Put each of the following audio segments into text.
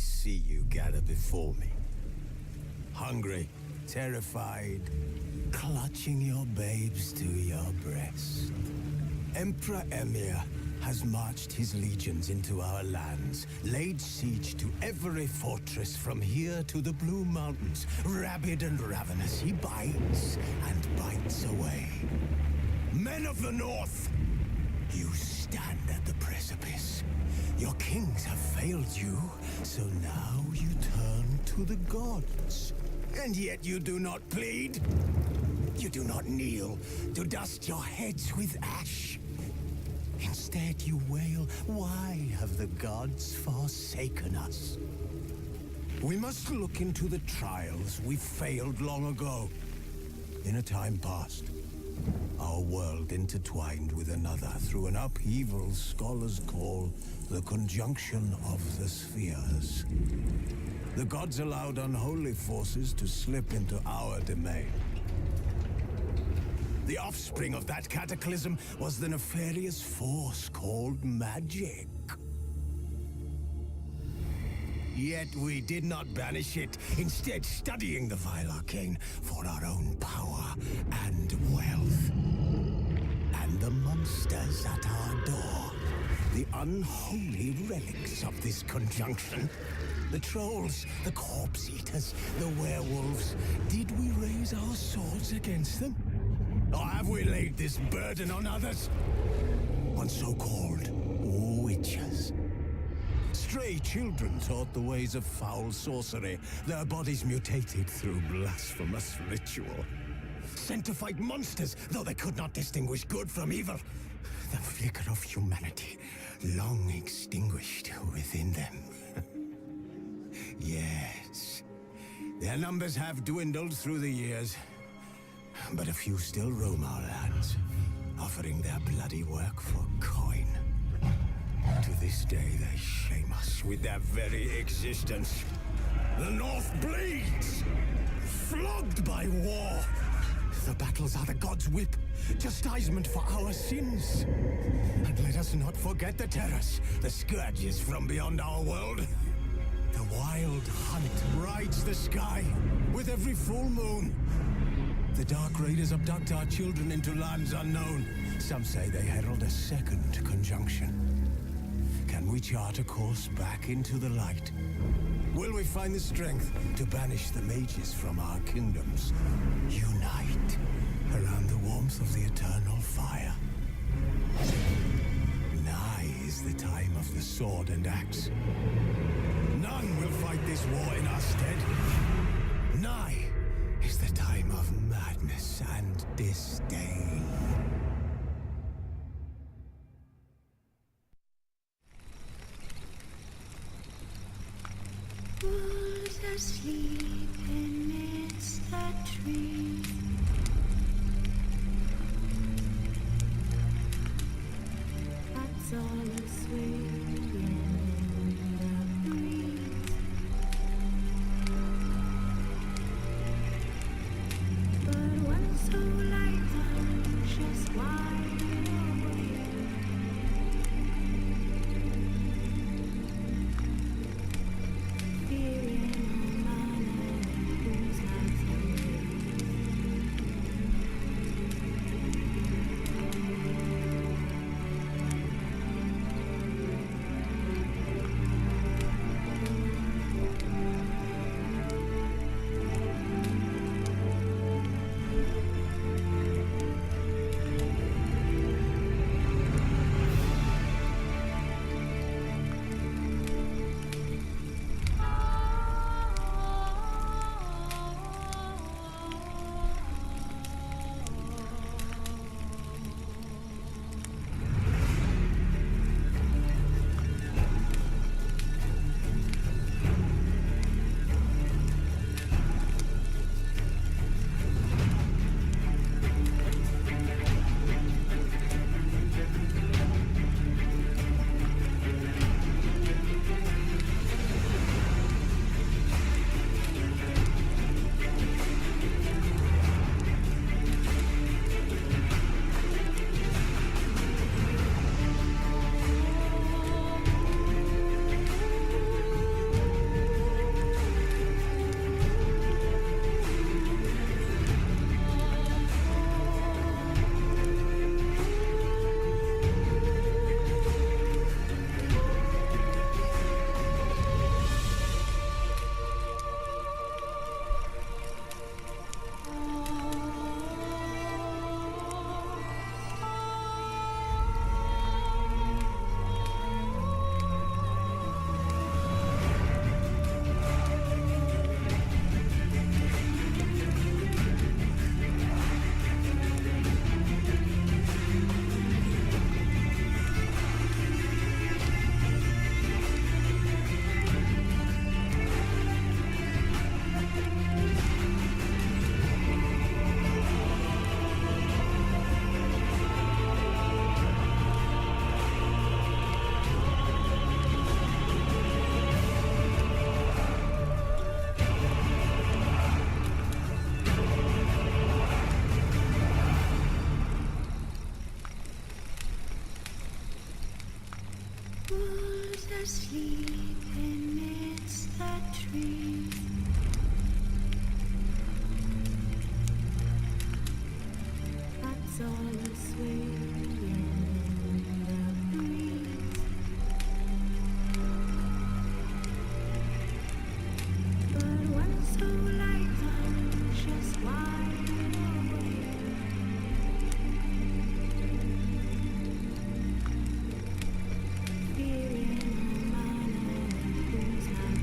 see you gather before me. Hungry, terrified, clutching your babes to your breast. Emperor Emir has marched his legions into our lands, laid siege to every fortress from here to the Blue Mountains. Rabid and ravenous, he bites and bites away. Men of the North, you stand at the precipice. Your kings have failed you, so now you turn to the gods. And yet you do not plead. You do not kneel to dust your heads with ash. Instead you wail, why have the gods forsaken us? We must look into the trials we failed long ago. In a time past, our world intertwined with another through an upheaval scholars call the conjunction of the spheres. The gods allowed unholy forces to slip into our domain. The offspring of that cataclysm was the nefarious force called magic. Yet we did not banish it, instead studying the vile arcane for our own power and wealth. And the monsters at our door, the unholy relics of this conjunction. The trolls, the corpse eaters, the werewolves. Did we raise our swords against them? Or have we laid this burden on others? On so-called witches. Stray children taught the ways of foul sorcery, their bodies mutated through blasphemous ritual. Sent to fight monsters, though they could not distinguish good from evil. The flicker of humanity, long extinguished within them. Yes, their numbers have dwindled through the years, but a few still roam our lands, offering their bloody work for coin. To this day, they shame us with their very existence. The North bleeds, flogged by war. The battles are the gods' whip, chastisement for our sins. And let us not forget the terrors, the scourges from beyond our world. The wild hunt rides the sky with every full moon. The Dark Raiders abduct our children into lands unknown. Some say they herald a second conjunction. Can we chart a course back into the light? Will we find the strength to banish the mages from our kingdoms? Unite around the warmth of the eternal fire. Nigh is the time of the sword and axe. None will fight this war in our stead. Nigh is the time of madness and disdain. Who's asleep amidst the trees? That's all swaying in the breeze. But one so light unconscious wide awake. Fearing all manner who's not awake. asleep amidst the trees. That's all a swaying in the breeze. But one so light and just wide awake. Feeling no matter who's not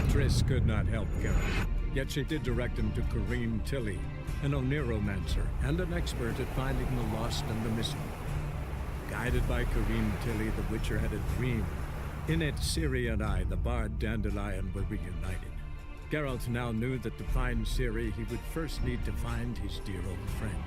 Triss could not help Geralt, yet she did direct him to Kareem Tilly, an Oniromancer and an expert at finding the lost and the missing. Guided by Kareem Tilly, the Witcher had a dream. In it, Ciri and I, the bard Dandelion, were reunited. Geralt now knew that to find Ciri, he would first need to find his dear old friend.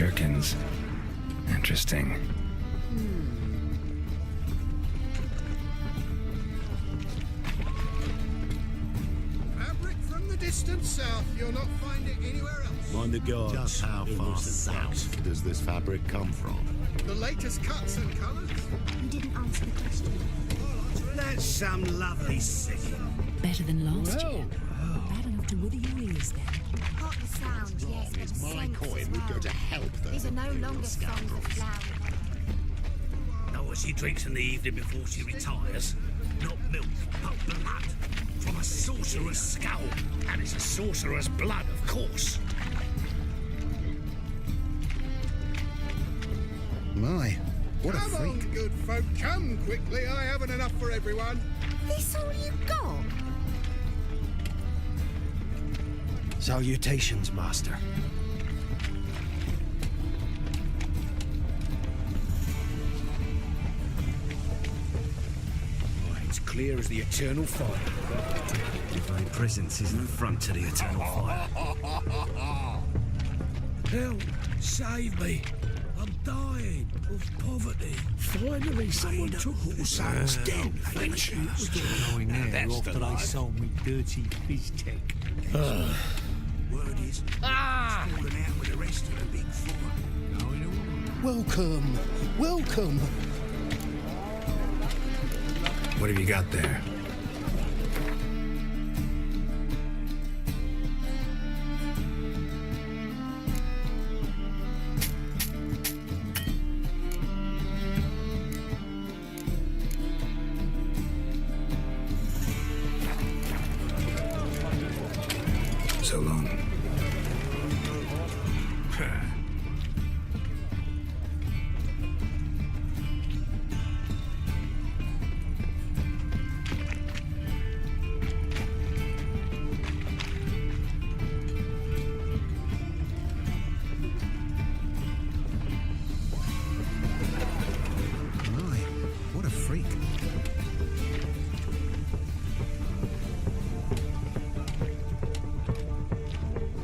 shirkins. Interesting. Fabric from the distant south. You'll not find it anywhere else. Mind the guards. Just how in far the south does this fabric come from? The latest cuts and colours. You didn't answer the question. That's some lovely singing. Better than last year. Bad enough to wither your ears then. Part the sound, yes, but the My sense coin as would go well. to help those These are no imperial longer songs of scoundrels. flower. Know what she drinks in the evening before she retires? Not milk, but blood. From a sorcerer's skull. And it's a sorcerer's blood, of course. My, what a Come on, freak. good folk. Come quickly. I haven't enough for everyone. This all you got? Salutations, Master. It's clear as the eternal fire. Divine presence is an affront to the eternal fire. Help! Save me! I'm dying of poverty. Finally, someone took all son's dead. Going there after they sold me dirty fizz tech. Word is, falling out with the rest of the big four. Welcome, welcome. What have you got there? So long. My, what a freak.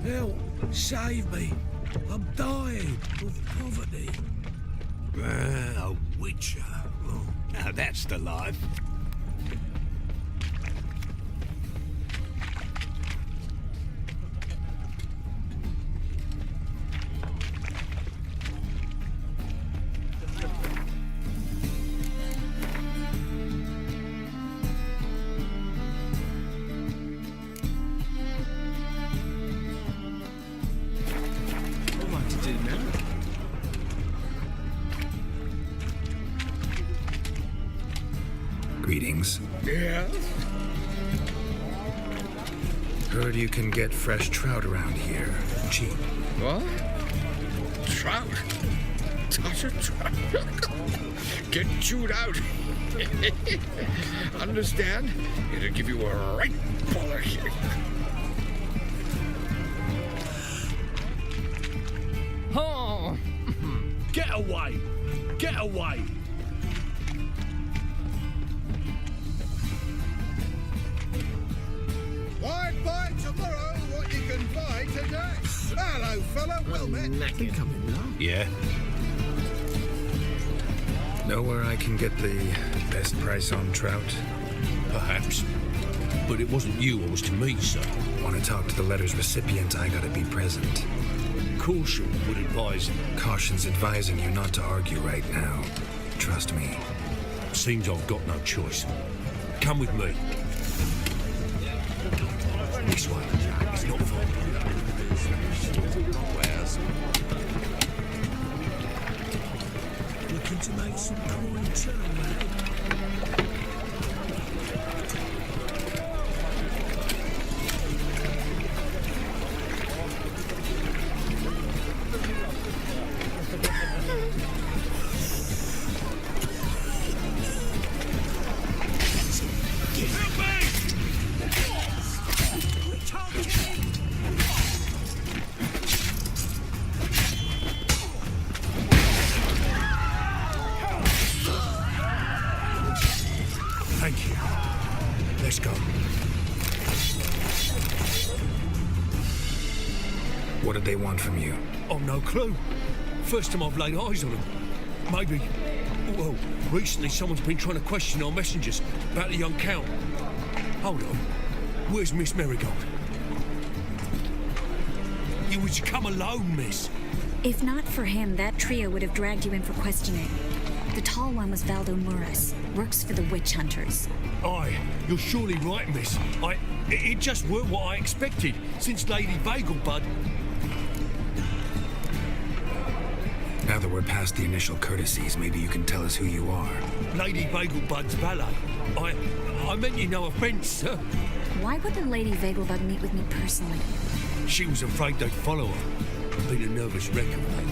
Help! Save me! I'm dying of poverty. A witcher. Oh, now that's the life. I'd like to do now. Greetings. Yeah? Heard you can get fresh trout around here. Cheap. What? Trout? Touch a trout? Get chewed out. Understand? It'll give you a right polishing. Oh! Get away! Get away! Why buy tomorrow what you can buy today? Hello, fella. Well met. Yeah? Know where I can get the best price on trout? Perhaps. But it wasn't you I was to meet, sir. Want to talk to the letter's recipient, I gotta be present. Caution would advise. Caution's advising you not to argue right now. Trust me. Seems I've got no choice. Come with me. This way. It's not far. Looking to make some coin too, man. Thank you. Let's go. What did they want from you? Oh, no clue. First time I've laid eyes on them. Maybe... Well, recently someone's been trying to question our messengers about the young Count. Hold on. Where's Miss Marigold? You would you come alone, miss? If not for him, that trio would have dragged you in for questioning. The tall one was Valdo Muras, works for the witch hunters. Aye, you're surely right, miss. It just weren't what I expected, since Lady Vegelbud... Now that we're past the initial courtesies, maybe you can tell us who you are. Lady Vegelbud's valet. I meant you no offence, sir. Why wouldn't Lady Vegelbud meet with me personally? She was afraid they'd follow her. Been a nervous wreck of late.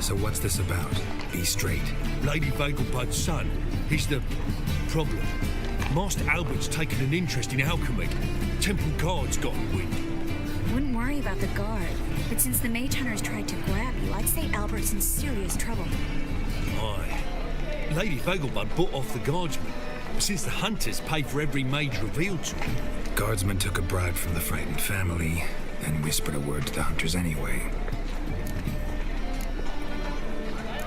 So what's this about? Be straight. Lady Vegelbud's son. He's the problem. Master Albert's taken an interest in alchemy. Temple Guard's got a wind. Wouldn't worry about the guard, but since the mage hunters tried to grab you, I'd say Albert's in serious trouble. Aye. Lady Vegelbud bought off the guardsmen, since the hunters pay for every mage revealed to them. Guardsmen took a bribe from the frightened family, and whispered a word to the hunters anyway.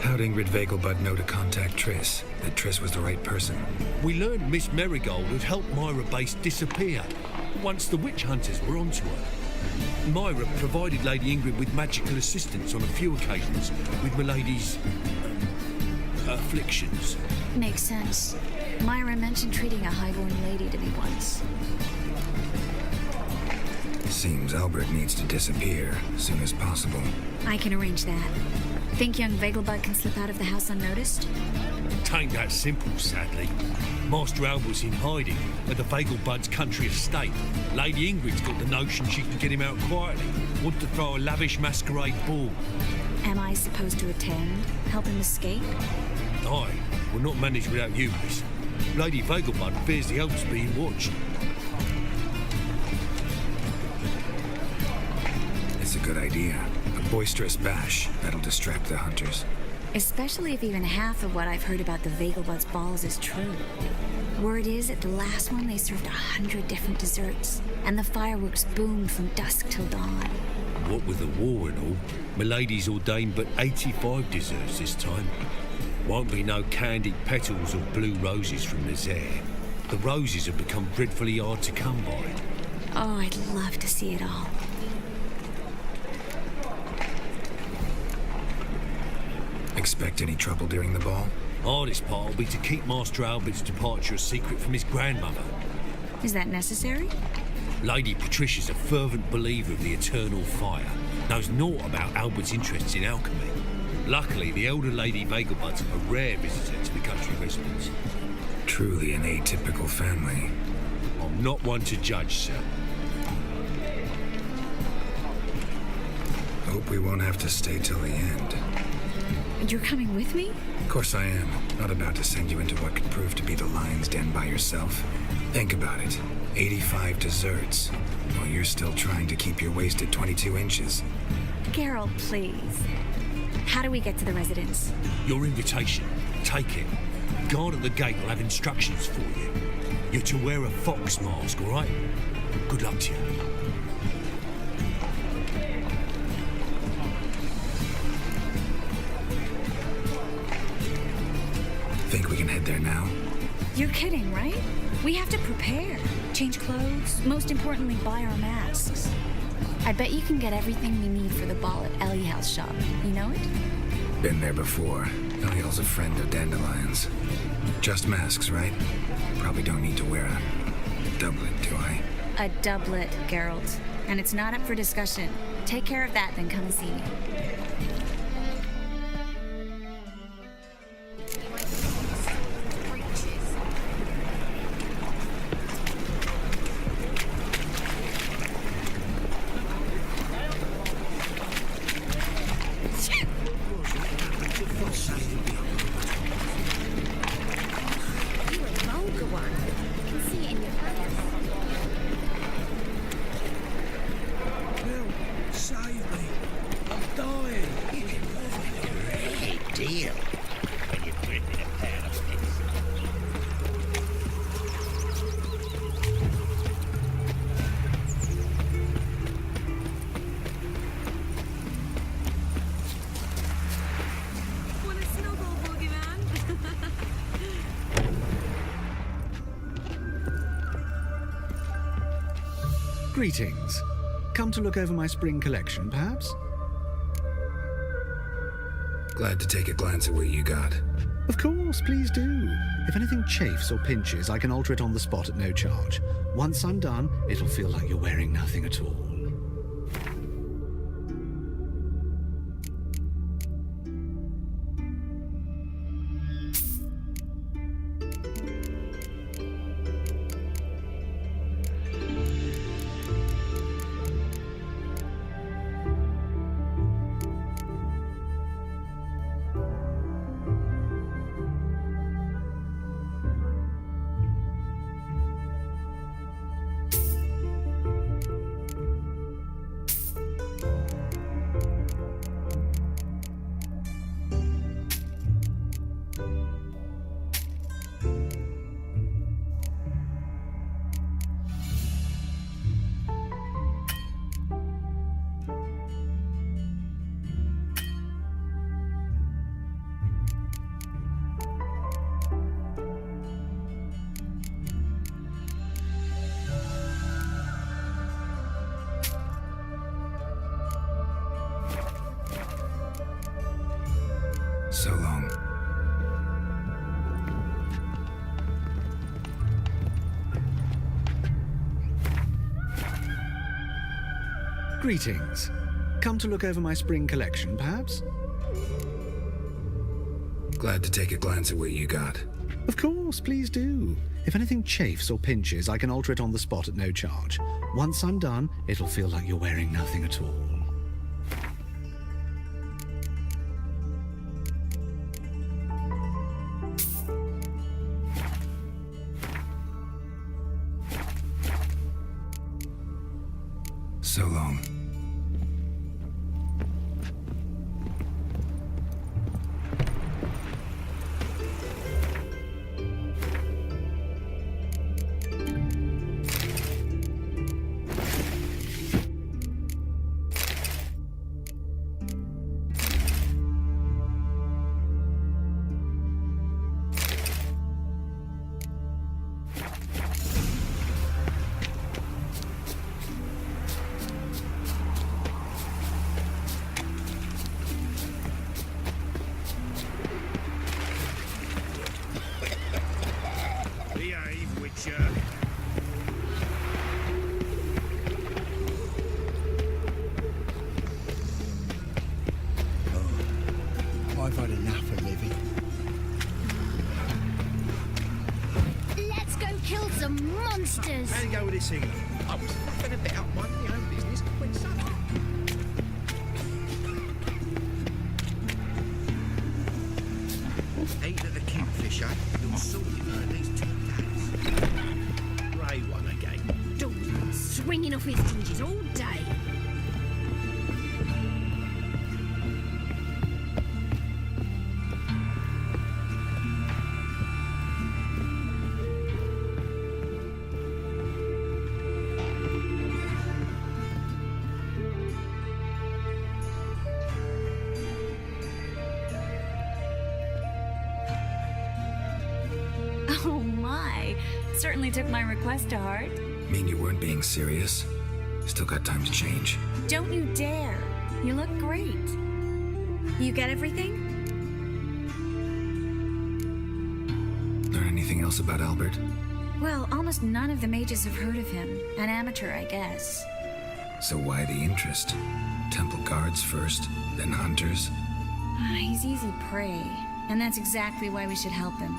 How'd Ingrid Vegelbud know to contact Triss? That Triss was the right person? We learned Miss Marigold had helped Myra Base disappear once the witch hunters were onto her. Myra provided Lady Ingrid with magical assistance on a few occasions with Milady's... afflictions. Makes sense. Myra mentioned treating a highborn lady to me once. Seems Albert needs to disappear as soon as possible. I can arrange that. Think young Vegelbud can slip out of the house unnoticed? Tain't that simple, sadly. Master Albert's in hiding at the Vegelbud's country estate. Lady Ingrid's got the notion she can get him out quietly. Wants to throw a lavish masquerade ball. Am I supposed to attend? Help him escape? Aye, we'll not manage without you, miss. Lady Vegelbud fears the Albert's being watched. It's a good idea. A boisterous bash. That'll distract the hunters. Especially if even half of what I've heard about the Vegelbud's balls is true. Word is, at the last one they served 100 different desserts, and the fireworks boomed from dusk till dawn. What with the war and all, Milady's ordained but 85 desserts this time. Won't be no candied petals or blue roses from Nazaire. The roses have become dreadfully hard to come by. Oh, I'd love to see it all. Expect any trouble during the ball? Hardest part will be to keep Master Albert's departure a secret from his grandmother. Is that necessary? Lady Patricia's a fervent believer of the eternal fire. Knows naught about Albert's interests in alchemy. Luckily, the elder Lady Vegelbud's a rare visitor to the country residence. Truly an atypical family. I'm not one to judge, sir. Hope we won't have to stay till the end. You're coming with me? Of course I am. Not about to send you into what could prove to be the lion's den by yourself. Think about it. 85 desserts, while you're still trying to keep your waist at 22 inches. Geralt, please. How do we get to the residence? Your invitation. Take it. Guard at the gate will have instructions for you. You're to wear a fox mask, all right? Good luck to you. Think we can head there now? You're kidding, right? We have to prepare. Change clothes. Most importantly, buy our masks. I bet you can get everything we need for the ball at Eliel's shop. You know it? Been there before. Eliel's a friend of Dandelion's. Just masks, right? Probably don't need to wear a doublet, do I? A doublet, Geralt. And it's not up for discussion. Take care of that, then come and see me. Greetings. Come to look over my spring collection, perhaps? Glad to take a glance at what you got. Of course, please do. If anything chafes or pinches, I can alter it on the spot at no charge. Once I'm done, it'll feel like you're wearing nothing at all. So long. Greetings. Come to look over my spring collection, perhaps? Glad to take a glance at what you got. Of course, please do. If anything chafes or pinches, I can alter it on the spot at no charge. Once I'm done, it'll feel like you're wearing nothing at all. So long. Behave, Witcher. I've had enough of living. Let's go kill some monsters. How do you go with this thing? I was fucking about minding your own business when suddenly. Eight of the kingfisher, you'll sort it for at least 2 days. Grey one again. Dog swinging off his hinges all day. Oh my. Certainly took my request to heart. Mean you weren't being serious? Still got time to change. Don't you dare. You look great. You get everything? Learn anything else about Albert? Well, almost none of the mages have heard of him. An amateur, I guess. So why the interest? Temple guards first, then hunters? He's easy prey, and that's exactly why we should help him.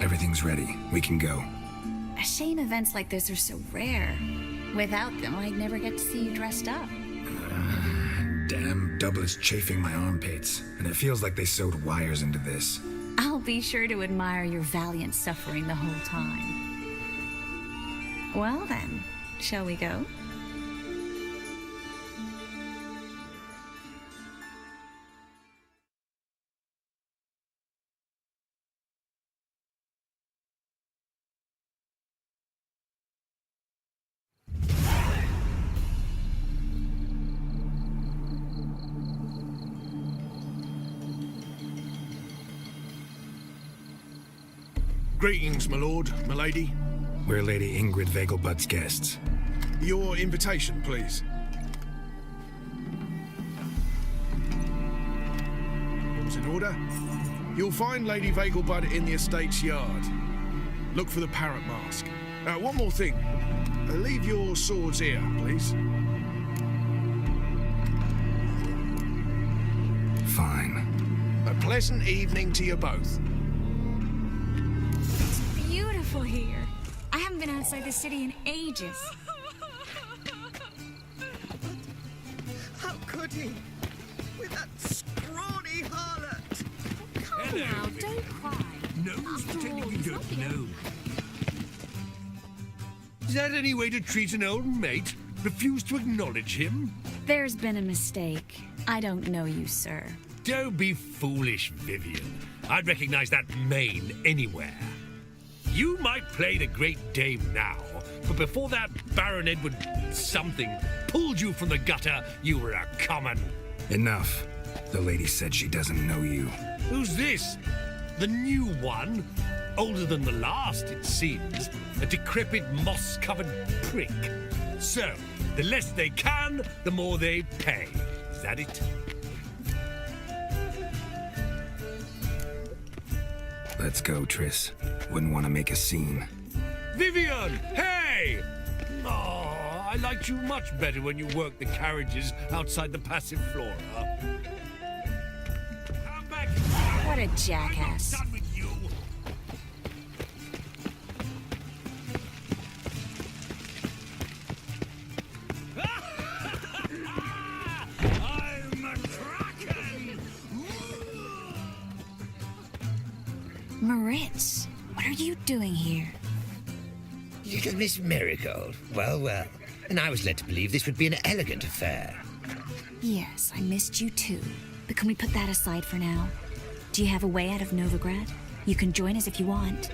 Everything's ready. We can go. A shame events like this are so rare. Without them, I'd never get to see you dressed up. Damn Doublet's chafing my armpits, and it feels like they sewed wires into this. I'll be sure to admire your valiant suffering the whole time. Well then, shall we go? Greetings, my lord, my lady. We're Lady Ingrid Vegelbud's guests. Your invitation, please. All's in order. You'll find Lady Vegelbud in the estate's yard. Look for the parrot mask. One more thing. Leave your swords here, please. Fine. A pleasant evening to you both. It's beautiful here. I haven't been outside the city in ages. How could he? With that scrawny harlot. Calm now, don't cry. No one's After all, pretending you he's don't not know. Is that any way to treat an old mate? Refuse to acknowledge him? There's been a mistake. I don't know you, sir. Don't be foolish, Vivian. I'd recognize that mane anywhere. You might play the Great Dame now, but before that Baron Edward something pulled you from the gutter, you were a common. Enough. The lady said she doesn't know you. Who's this? The new one? Older than the last, it seems. A decrepit, moss-covered prick. So, the less they can, the more they pay. Is that it? Let's go, Triss. Wouldn't want to make a scene. Vivian! Hey! Oh, I liked you much better when you worked the carriages outside the passive flora. Come back. What a jackass. I'm not done with you. I'm a kraken! Moritz, what are you doing here? Little Miss Marigold. Well, well. And I was led to believe this would be an elegant affair. Yes, I missed you too. But can we put that aside for now? Do you have a way out of Novigrad? You can join us if you want.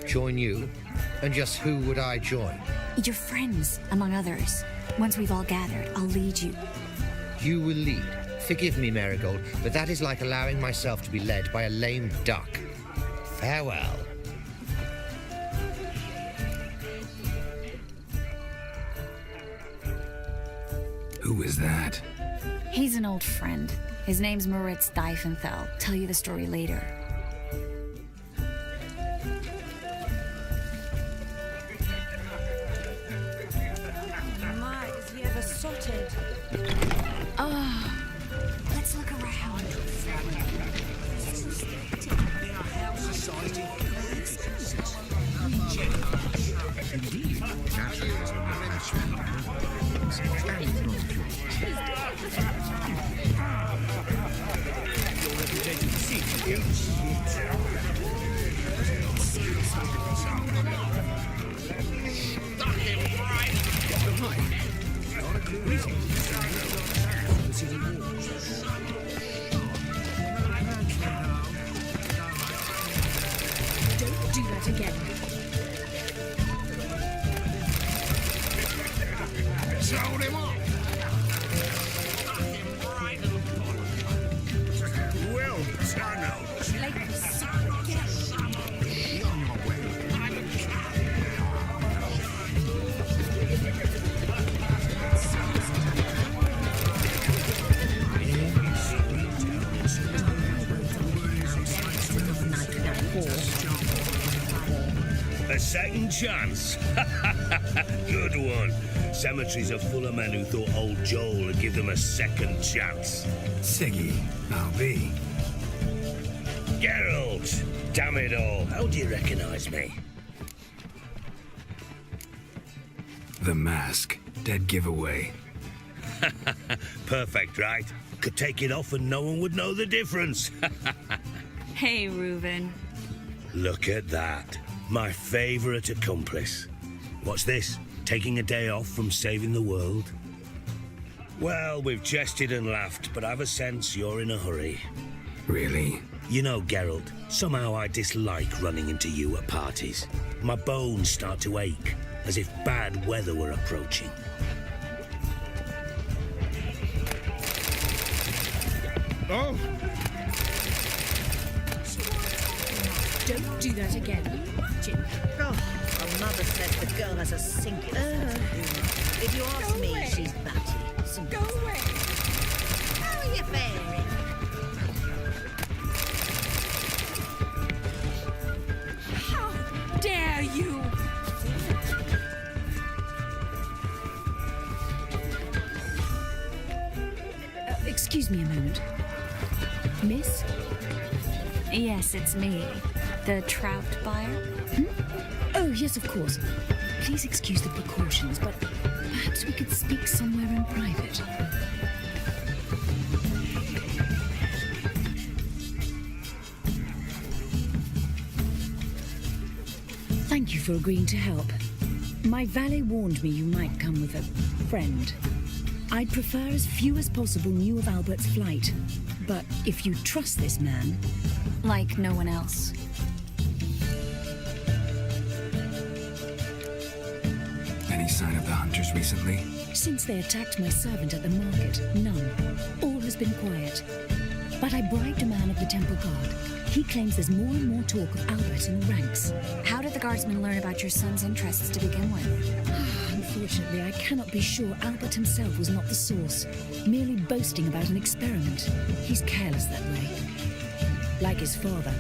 Join you? And just who would I join? Your friends, among others. Once we've all gathered, I'll lead you. You will lead. Forgive me, Marigold, but that is like allowing myself to be led by a lame duck. Farewell. Who is that? He's an old friend. His name's Moritz Diefenthal. Tell you the story later. My, is he ever sotted? Oh, let's look around. Don't do that again. Sold him up. Well done, old Like the sun. Get up. A second chance? Good one. Cemeteries are full of men who thought old Joel would give them a second chance. Siggy, I'll be. Geralt! Damn it all. How do you recognize me? The mask. Dead giveaway. Perfect, right? Could take it off and no one would know the difference. Hey, Reuben. Look at that. My favorite accomplice. What's this? Taking a day off from saving the world? Well, we've jested and laughed, but I've a sense you're in a hurry. Really? You know, Geralt, somehow I dislike running into you at parties. My bones start to ache, as if bad weather were approaching. Oh, Don't do that again. Jim. Oh, well, Mother says the girl has a singular sense of humour. If you ask me, she's batty. Go away. How are you faring? How dare you? Excuse me a moment. Miss? Yes, it's me. The trout buyer? Oh, yes, of course. Please excuse the precautions, but perhaps we could speak somewhere in private. Thank you for agreeing to help. My valet warned me you might come with a friend. I'd prefer as few as possible knew of Albert's flight. But if you trust this man... Like no one else. Any sign of the hunters recently? Since they attacked my servant at the market, none. All has been quiet. But I bribed a man of the Temple Guard. He claims there's more and more talk of Albert in the ranks. How did the guardsmen learn about your son's interests to begin with? Unfortunately, I cannot be sure Albert himself was not the source, merely boasting about an experiment. He's careless that way. Like his father,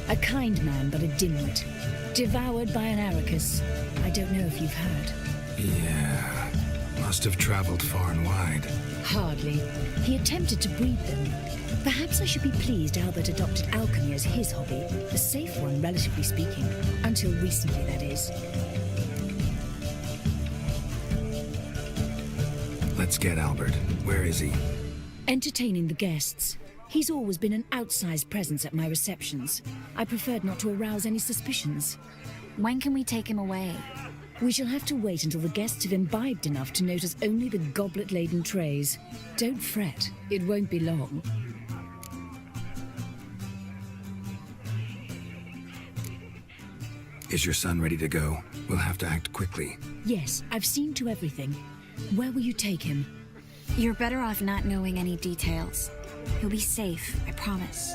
a kind man but a dimwit. Devoured by an Arrakis. I don't know if you've heard. Yeah, must have traveled far and wide. Hardly. He attempted to breed them. Perhaps I should be pleased Albert adopted alchemy as his hobby. A safe one, relatively speaking. Until recently, that is. Let's get Albert. Where is he? Entertaining the guests. He's always been an outsized presence at my receptions. I preferred not to arouse any suspicions. When can we take him away? We shall have to wait until the guests have imbibed enough to notice only the goblet-laden trays. Don't fret, it won't be long. Is your son ready to go? We'll have to act quickly. Yes, I've seen to everything. Where will you take him? You're better off not knowing any details. He'll be safe, I promise.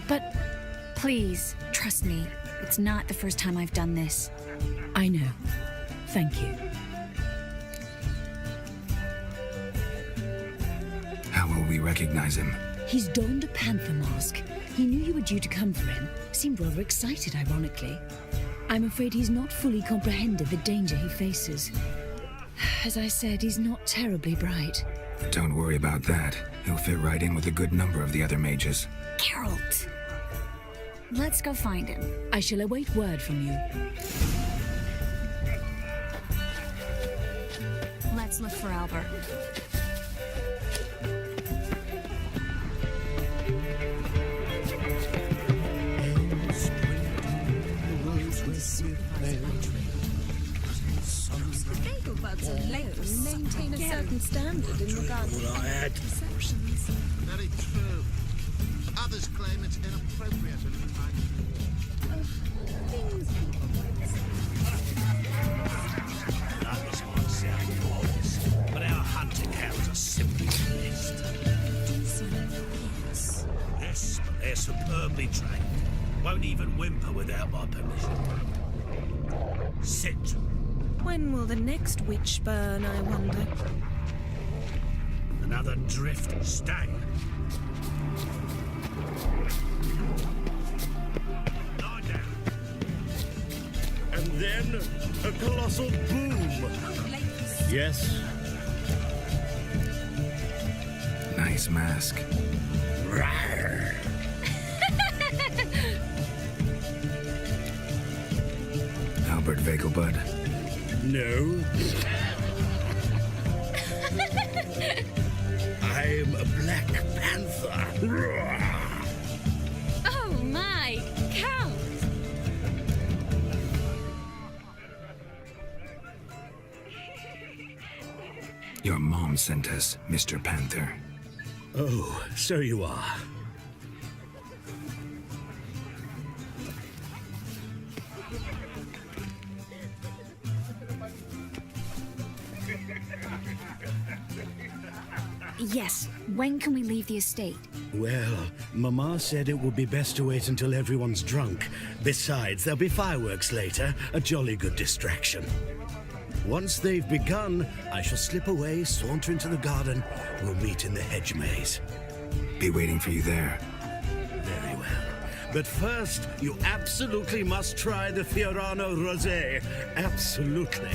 But... Please, trust me. It's not the first time I've done this. I know. Thank you. How will we recognize him? He's donned a panther mask. He knew you were due to come for him. Seemed rather excited, ironically. I'm afraid he's not fully comprehended the danger he faces. As I said, he's not terribly bright. Don't worry about that. He'll fit right in with a good number of the other mages. Geralt! Let's go find him. I shall await word from you. Let's look for Albert. Maintain a certain standard in regard to perceptions. Very true. Others claim it's inappropriate at the time. Others might sound wise, but our hunting hounds are simply blessed. Yes, but they're superbly trained. Won't even whimper without my permission. Sit. When will the next witch burn, I wonder? Another drift. Stay. Lie down. And then a colossal boom. Yes? Nice mask. Rawr. Albert Vegelbud. No. I'm a Black Panther. Oh my, Count! Your mom sent us, Mr. Panther. Oh, so you are. Yes, when can we leave the estate? Well, Mama said it would be best to wait until everyone's drunk. Besides, there'll be fireworks later, a jolly good distraction. Once they've begun, I shall slip away, saunter into the garden. We'll meet in the hedge maze. Be waiting for you there. Very well. But first, you absolutely must try the Fiorano Rosé. Absolutely.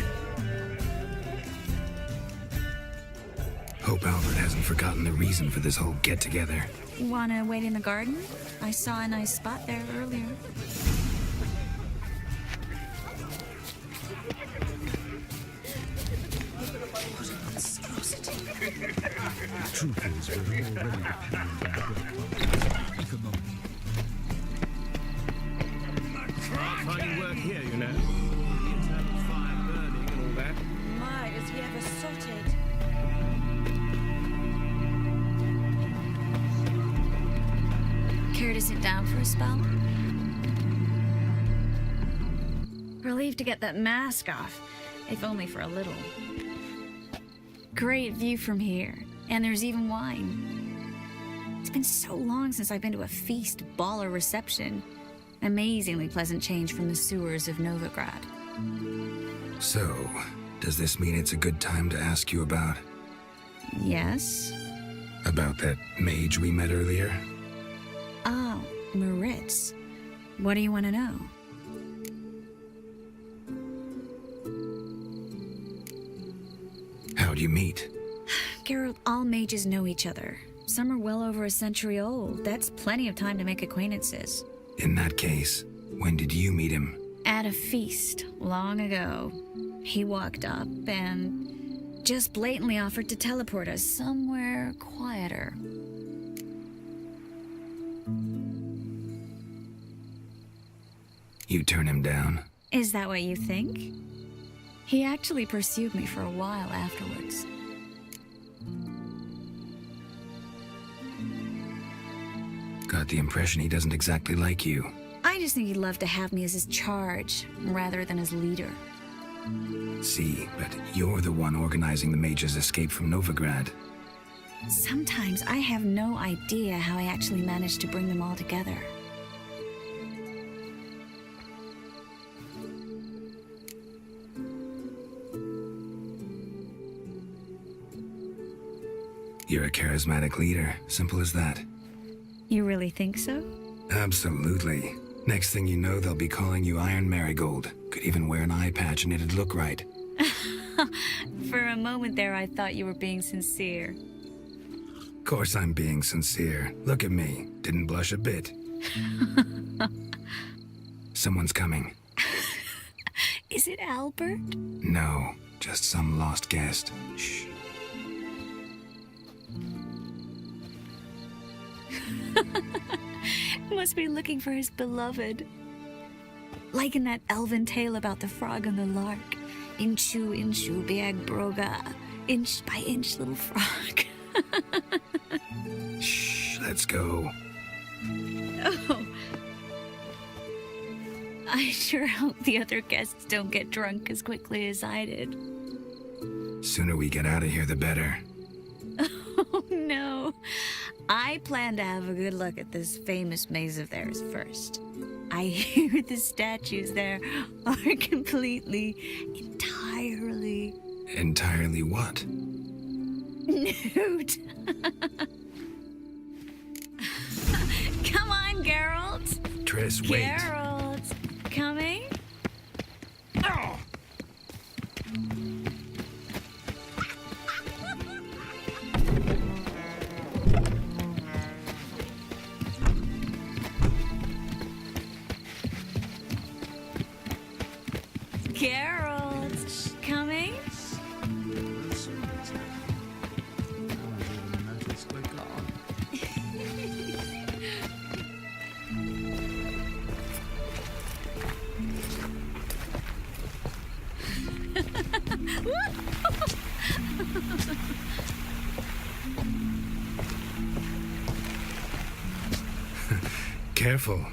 Hope Albert hasn't forgotten the reason for this whole get-together. Wanna wait in the garden? I saw a nice spot there earlier. What a monstrosity. Truth is, we're already dependent on the economic. Hard finding work here, you know. The internal fire burning and all that. My, is he ever sotted? Care to sit down for a spell? Relieved to get that mask off, if only for a little. Great view from here, and there's even wine. It's been so long since I've been to a feast, ball, or reception. Amazingly pleasant change from the sewers of Novigrad. So, does this mean it's a good time to ask you about... Yes? About that mage we met earlier? Oh, Moritz. What do you want to know? How'd you meet? Geralt, all mages know each other. Some are well over a century old. That's plenty of time to make acquaintances. In that case, when did you meet him? At a feast, long ago. He walked up and just blatantly offered to teleport us somewhere quieter. You turn him down? Is that what you think? He actually pursued me for a while afterwards. Got the impression he doesn't exactly like you. I just think he'd love to have me as his charge, rather than his leader. See, but you're the one organizing the mage's escape from Novigrad. Sometimes I have no idea how I actually managed to bring them all together. You're a charismatic leader. Simple as that. You really think so? Absolutely. Next thing you know, they'll be calling you Iron Marigold. Could even wear an eye patch and it'd look right. For a moment there, I thought you were being sincere. Of course I'm being sincere. Look at me. Didn't blush a bit. Someone's coming. Is it Albert? No, just some lost guest. Shh. Must be looking for his beloved. Like in that elven tale about the frog and the lark. Inchu, inchu, biag broga. Inch by inch, little frog. Shh, let's go. Oh. I sure hope the other guests don't get drunk as quickly as I did. Sooner we get out of here, the better. Oh, no. I plan to have a good look at this famous maze of theirs first. I hear the statues there are completely, entirely... Entirely what? Nude. Come on, Geralt. Triss, wait. Geralt, coming? Oh! Geralt, coming? Careful.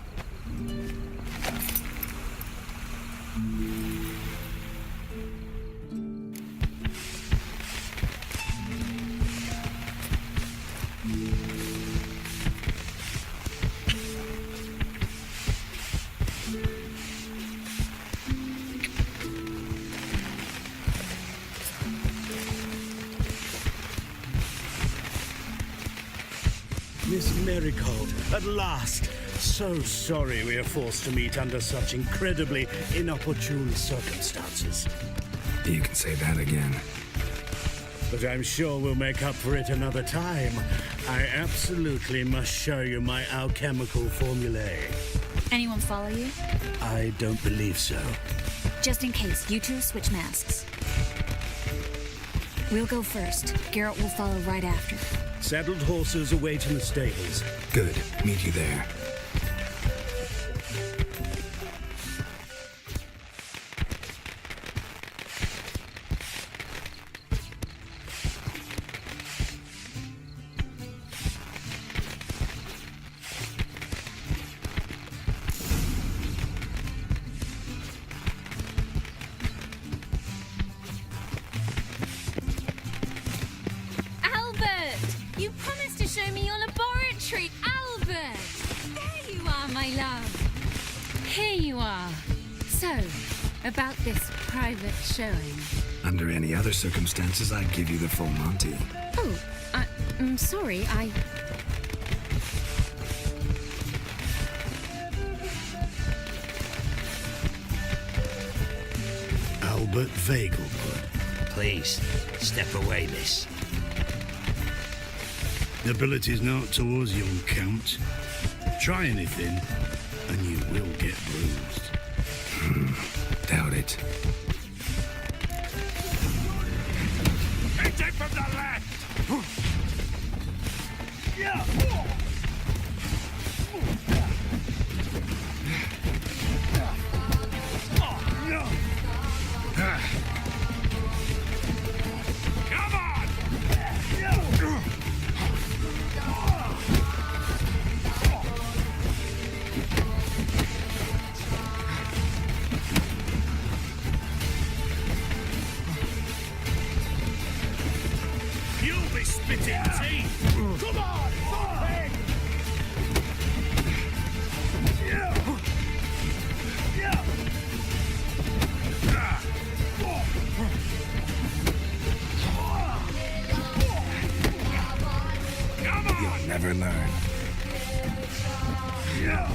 Miss Marigold, at last. So sorry we are forced to meet under such incredibly inopportune circumstances. You can say that again. But I'm sure we'll make up for it another time. I absolutely must show you my alchemical formulae. Anyone follow you? I don't believe so. Just in case, you two switch masks. We'll go first. Garrett will follow right after. Saddled horses await in the stables. Good. Meet you there. You promised to show me your laboratory, Albert! There you are, my love. Here you are. So, about this private showing. Under any other circumstances, I'd give you the full Monty. Oh, I'm sorry, Albert Vegelbud. Please, step away, miss. Ability's not towards young Count. Try anything, and you will get bruised. Doubt it. Hit from the left! Yeah! Come on! You'll be spitting teeth! Come on! Something! Yeah! Yeah! Come on! You'll never learn. Yeah!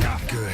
Not good.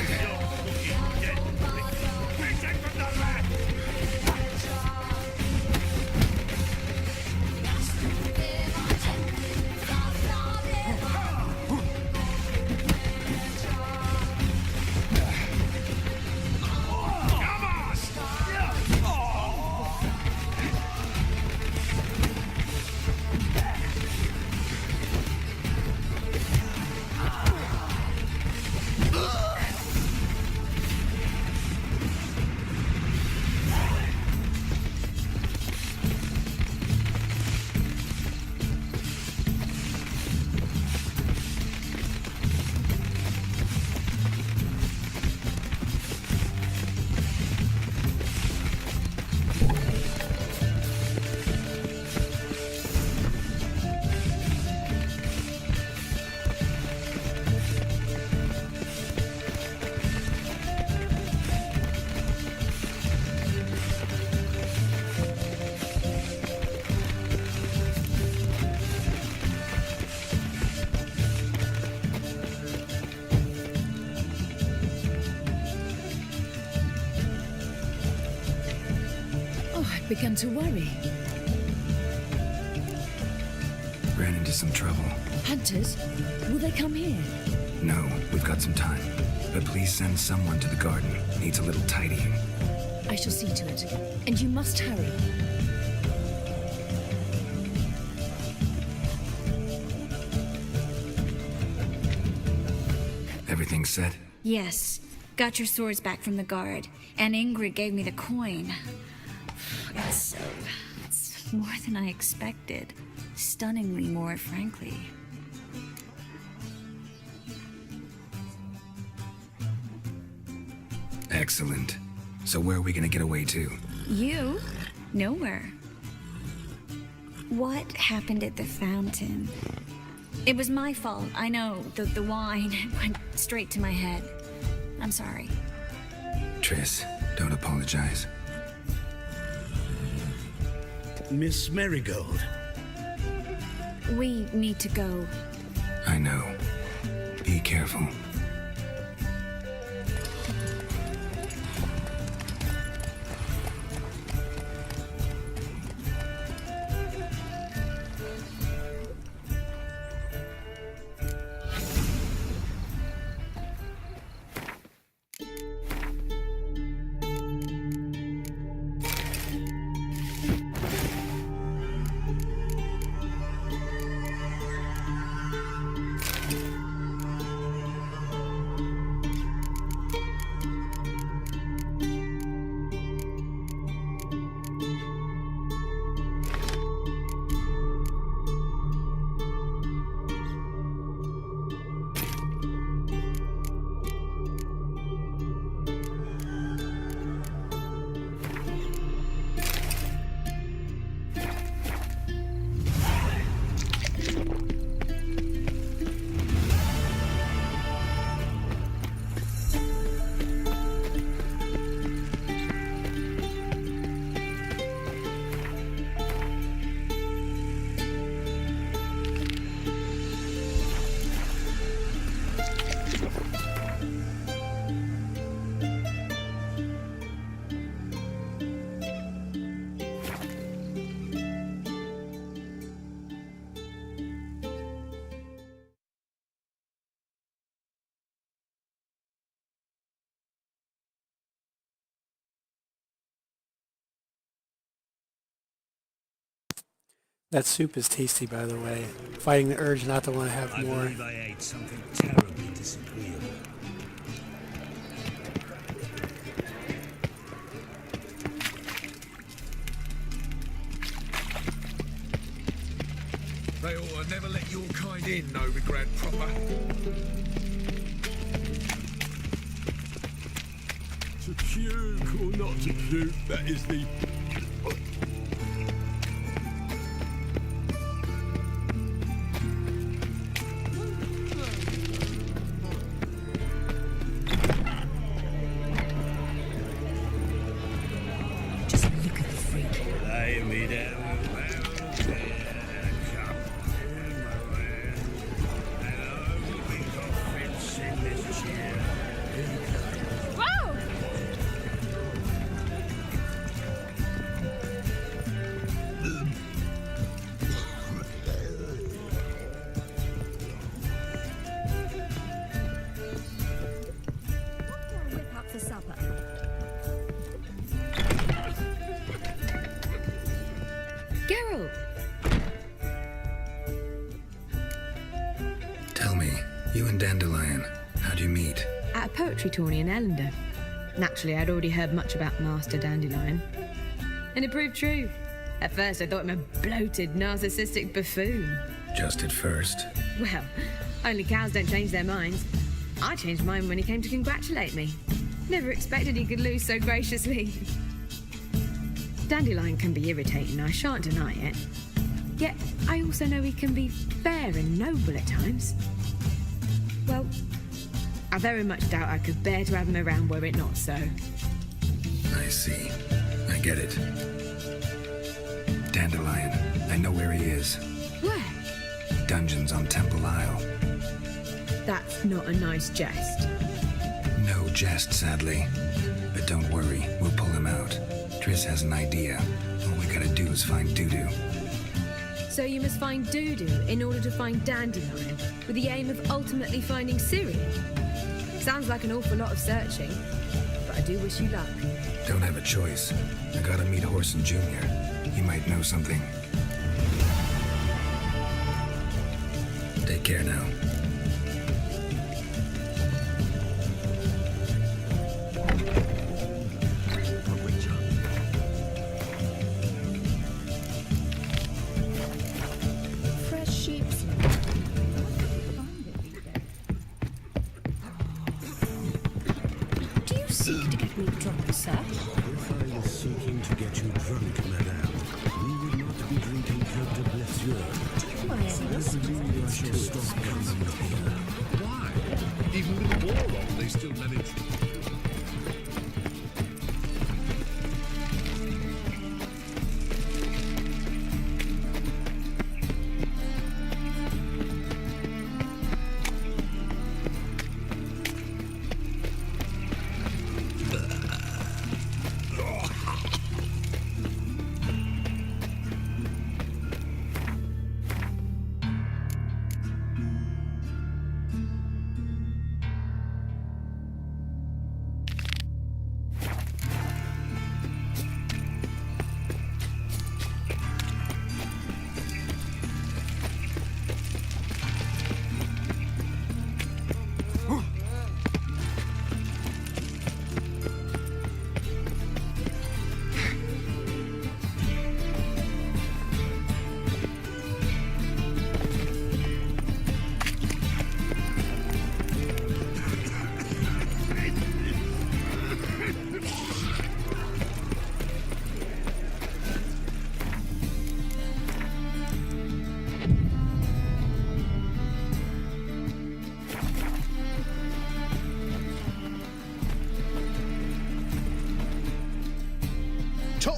Began to worry. Ran into some trouble. Hunters? Will they come here? No, we've got some time. But please send someone to the garden. Needs a little tidying. I shall see to it. And you must hurry. Everything set? Yes. Got your swords back from the guard. And Ingrid gave me the coin. It's more than I expected. Stunningly more, frankly. Excellent. So where are we gonna get away to? You? Nowhere. What happened at the fountain? It was my fault, I know. The wine went straight to my head. I'm sorry. Triss, don't apologize. Miss Marigold. We need to go. I know. Be careful. That soup is tasty, by the way. Fighting the urge not to want to have more. I believe I ate something terribly disagreeable. They ought to never let your kind in, Novigrad proper. To puke or not to puke, that is the... Just look at the freak. Lay me down. Whip up for supper. Geralt! Tell me, you and Dandelion, how'd you meet? At a poetry tourney in Ellender. Naturally, I'd already heard much about Master Dandelion. And it proved true. At first, I thought him a bloated, narcissistic buffoon. Just at first. Well, only cows don't change their minds. I changed mine when he came to congratulate me. Never expected he could lose so graciously. Dandelion can be irritating, I shan't deny it. Yet, I also know he can be fair and noble at times. Well, I very much doubt I could bear to have him around were it not so. I see. I get it. Dandelion, I know where he is. Where? Dungeons on Temple Isle. That's not a nice jest. No jest, sadly. But don't worry, we'll pull him out. Triss has an idea. All we gotta do is find Dudu. So you must find Dudu in order to find Dandelion, with the aim of ultimately finding Ciri. Sounds like an awful lot of searching, but I do wish you luck. Don't have a choice. I gotta meet Horson Jr. He might know something. Take care now. Fresh sheep's Do you seek to get me drunk, sir? If I was seeking to get you drunk, madame, we would not be drinking Cote de Blessure. My I believe I shall stop coming here. Why? Even with the war on, they still manage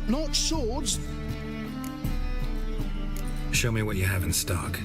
not swords. Show me what you have in stock.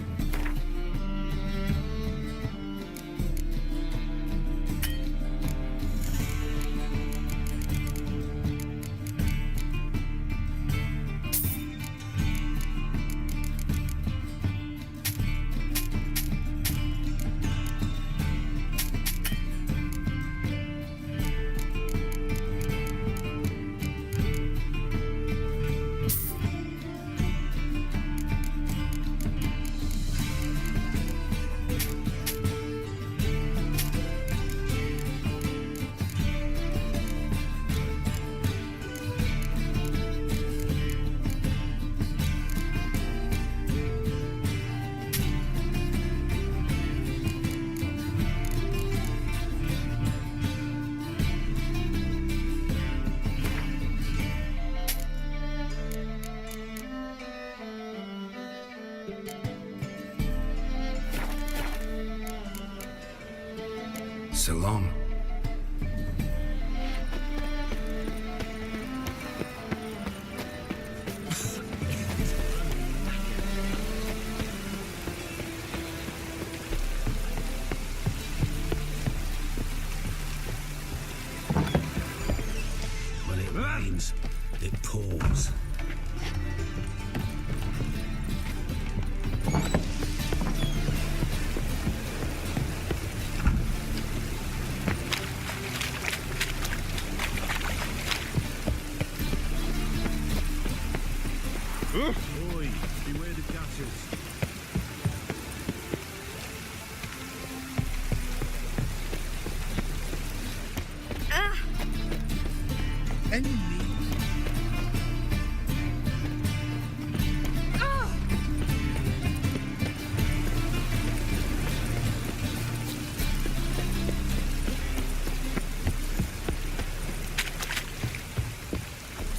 So long. When it rains, it pours. Oi, beware the gutters. Enemy.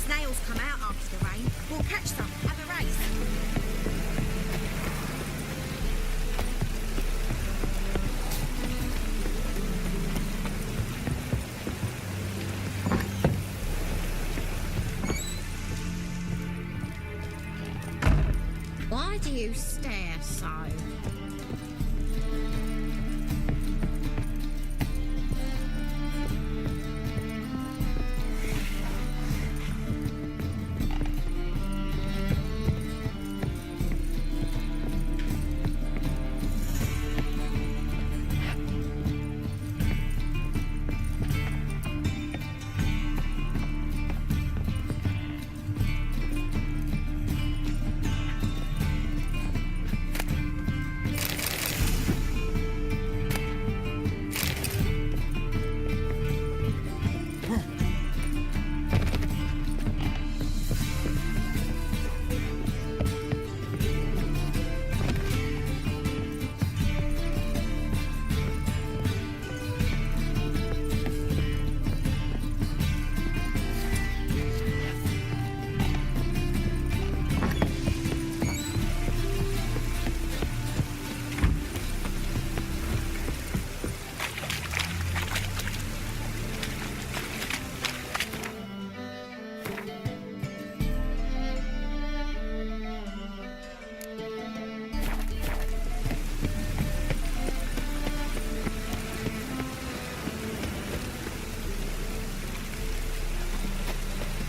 Snails come out after the rain. We'll catch some. Have a race. Why do you stare so?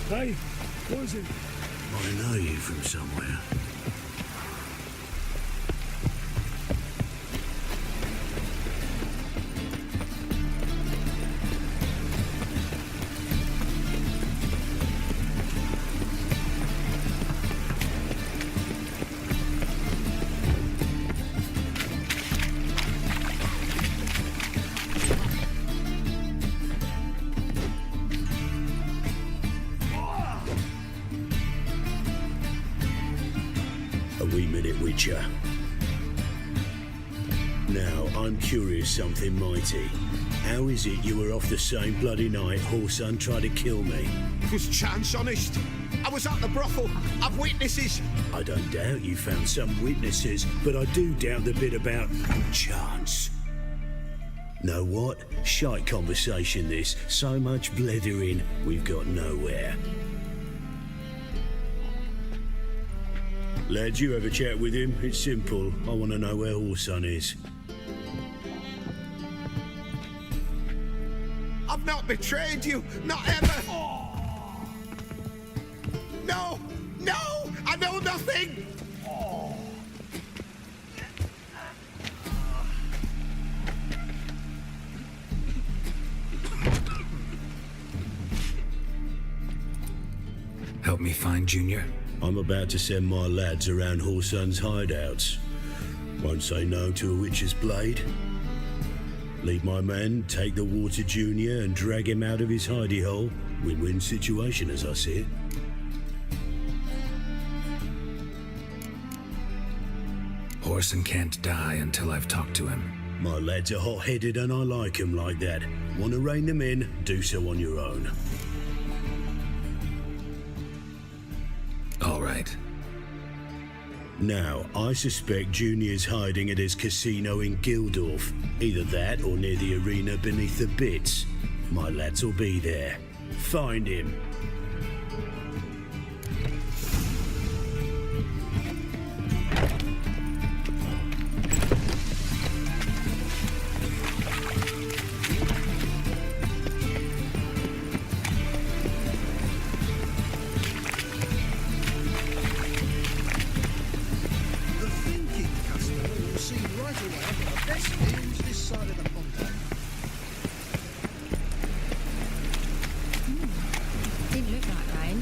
Hey, what is it? I know you from somewhere. A wee minute, Witcher. Now, I'm curious something mighty. How is it you were off the same bloody night Whoreson tried to kill me? It was chance, honest. I was at the brothel. I've witnesses. I don't doubt you found some witnesses, but I do doubt the bit about chance. Know what? Shite conversation this. So much blethering, we've got nowhere. Lads, you have a chat with him. It's simple. I want to know where Orson is. I've not betrayed you, not ever. No, no, I know nothing. Help me find Junior? I'm about to send my lads around Horson's hideouts. Won't say no to a witch's blade. Lead my men, take the water Junior and drag him out of his hidey hole. Win-win situation as I see it. Orson can't die until I've talked to him. My lads are hot-headed and I like 'em like that. Want to rein them in? Do so on your own. All right. Now, I suspect Junior's hiding at his casino in Gildorf. Either that or near the arena beneath the bits. My lads will be there. Find him. Didn't look like rain.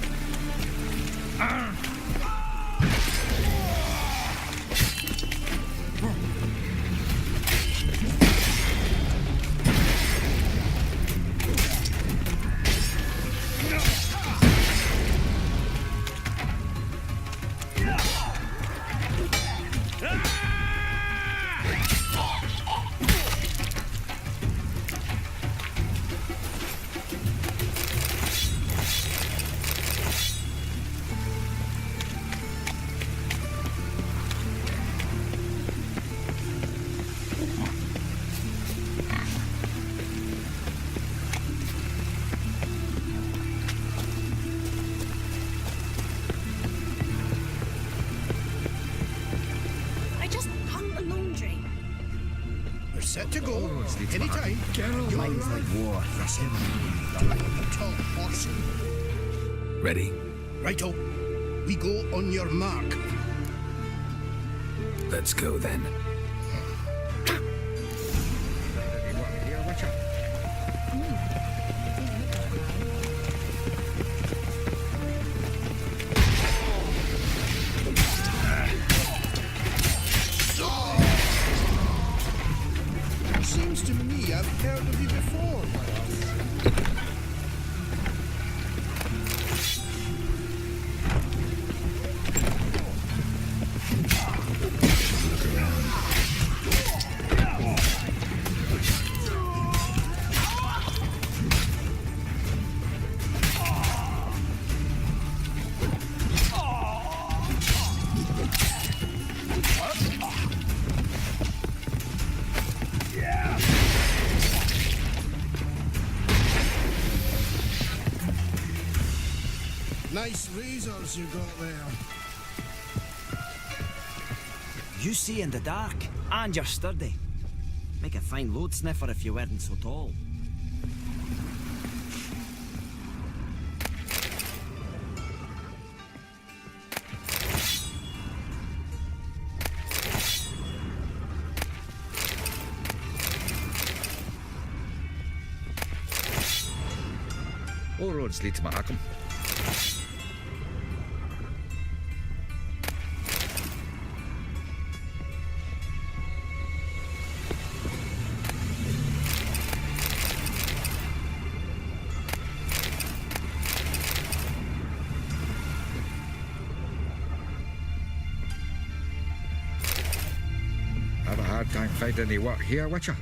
I just hung the laundry. We're set to go. Anytime. Mine's like war. Tall Orson. Ready? Righto. We go on your mark. Let's go then. Seems to me I've heard of you before. Nice razors you got there. You see in the dark, and you're sturdy. Make a fine load sniffer if you weren't so tall. All roads lead to Markham. Have a hard time finding any work here, Witcher?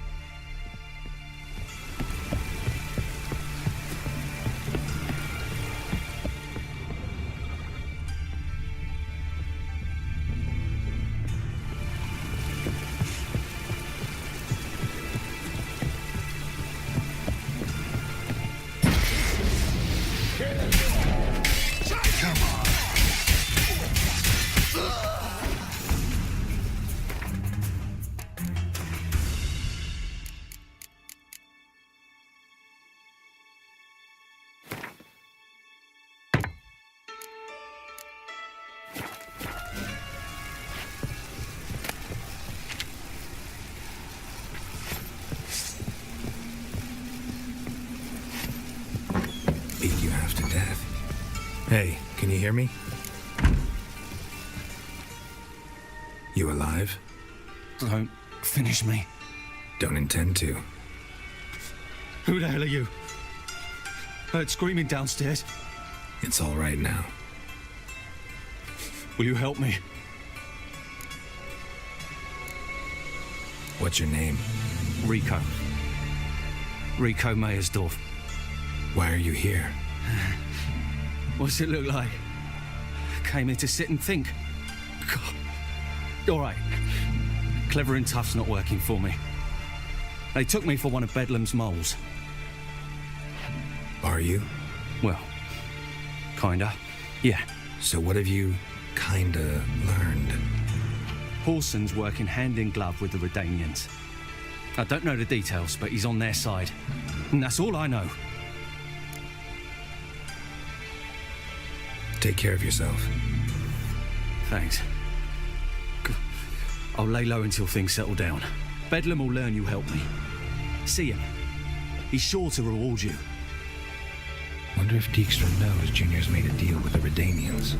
Come on. Hey, can you hear me? You alive? Don't finish me. Don't intend to. Who the hell are you? Heard screaming downstairs. It's all right now. Will you help me? What's your name? Rico. Rico Meyersdorf. Why are you here? What's it look like? Came here to sit and think. God. All right. Clever and tough's not working for me. They took me for one of Bedlam's moles. Are you? Well, kinda. Yeah. So what have you kinda learned? Horson's working hand in glove with the Redanians. I don't know the details, but he's on their side. And that's all I know. Take care of yourself. Thanks. I'll lay low until things settle down. Bedlam will learn you helped me. See him. He's sure to reward you. Wonder if Dijkstra knows Junior's made a deal with the Redanians.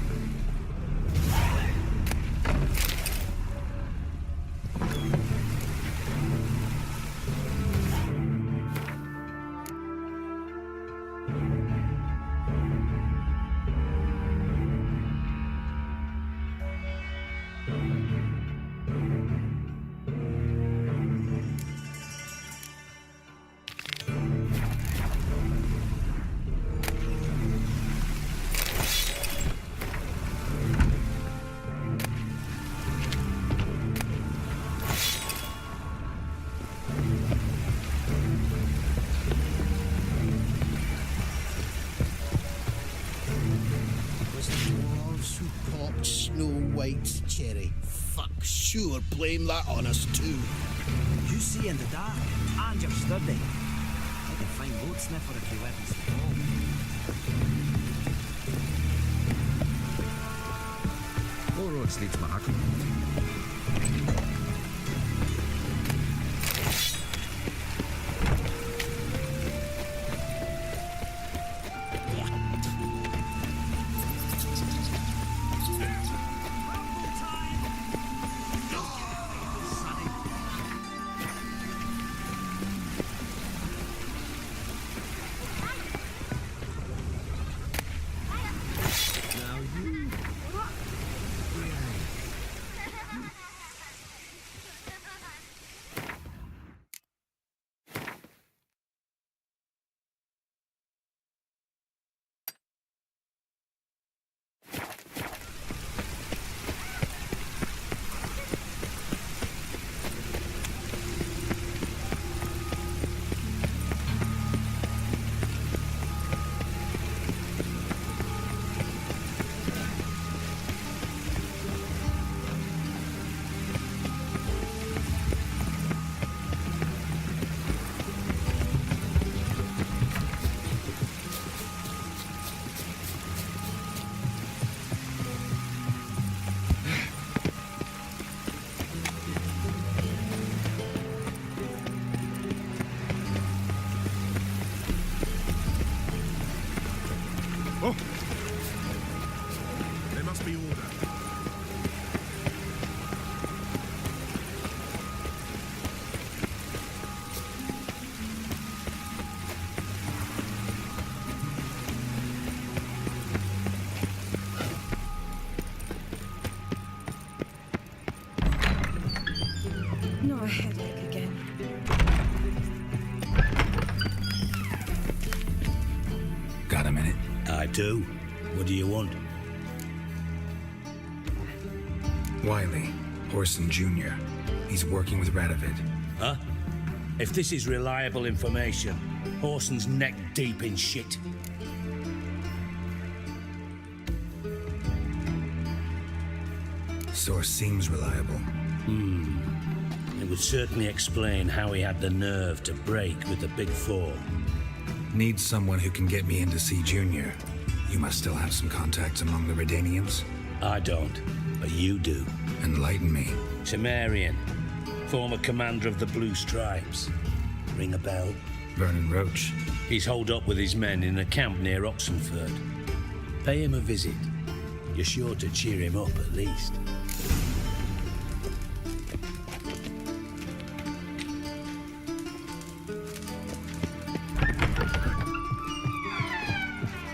Sure, blame that on us too. You see in the dark, and you're sturdy. Like a fine road sniffer if you weren't so tall. All roads lead to Mahakam. There must be order. Not a headache again. Got a minute? I do. What do you want? Wiley, Horson Jr. He's working with Radovid. Huh? If this is reliable information, Horson's neck deep in shit. Source seems reliable. It would certainly explain how he had the nerve to break with the Big Four. Need someone who can get me in to see Junior. You must still have some contacts among the Redanians? I don't, but you do. Enlighten me. Temerian, former commander of the Blue Stripes. Ring a bell? Vernon Roach. He's holed up with his men in a camp near Oxenford. Pay him a visit. You're sure to cheer him up at least.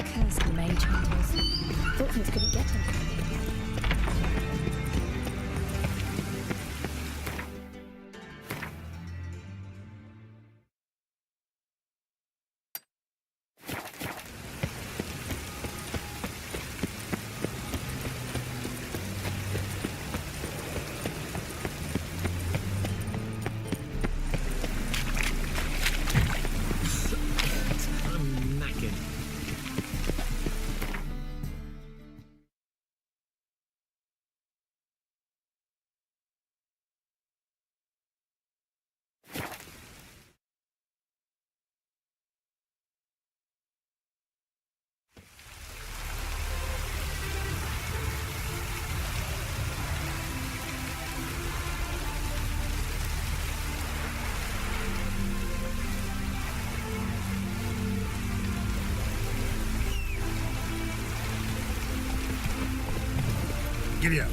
Curse the mage hunters. Thought things couldn't get him. I'm knackered. Giddy up.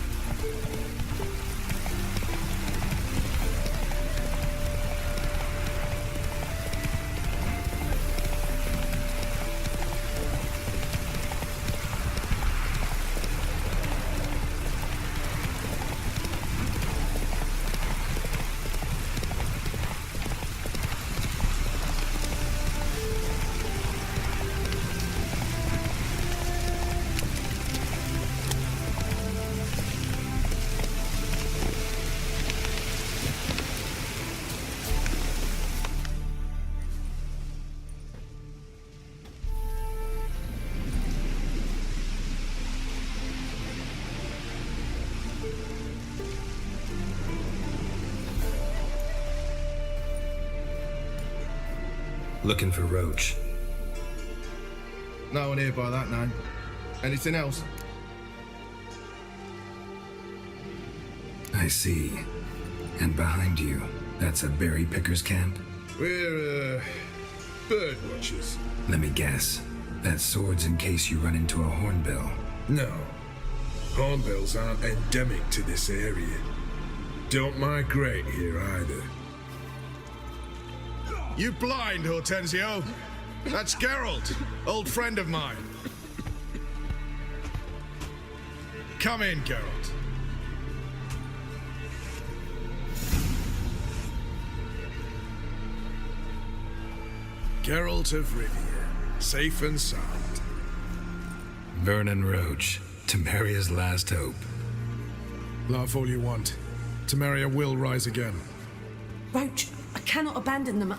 Looking for Roach. No one here by that name. Anything else? I see. And behind you, that's a berry picker's camp? We're, bird watchers. Let me guess. That sword's in case you run into a hornbill. No. Hornbills aren't endemic to this area. Don't migrate here either. You blind, Hortensio? That's Geralt, old friend of mine. Come in, Geralt. Geralt of Rivia, safe and sound. Vernon Roach, Temeria's last hope. Laugh all you want. Temeria will rise again. Roach, I cannot abandon them.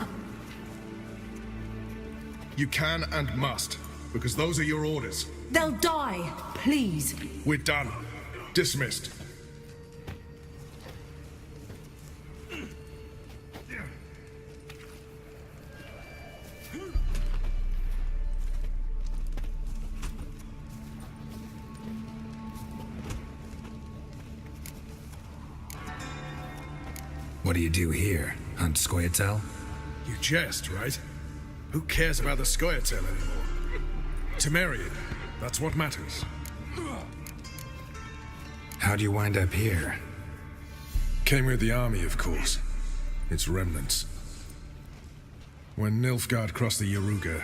You can and must, because those are your orders. They'll die, please. We're done. Dismissed. What do you do here? Hunt Scoia'tael? You jest, right? Who cares about the Scoia'tael anymore? Temeria, that's what matters. How'd you wind up here? Came with the army, of course. Its remnants. When Nilfgaard crossed the Yaruga,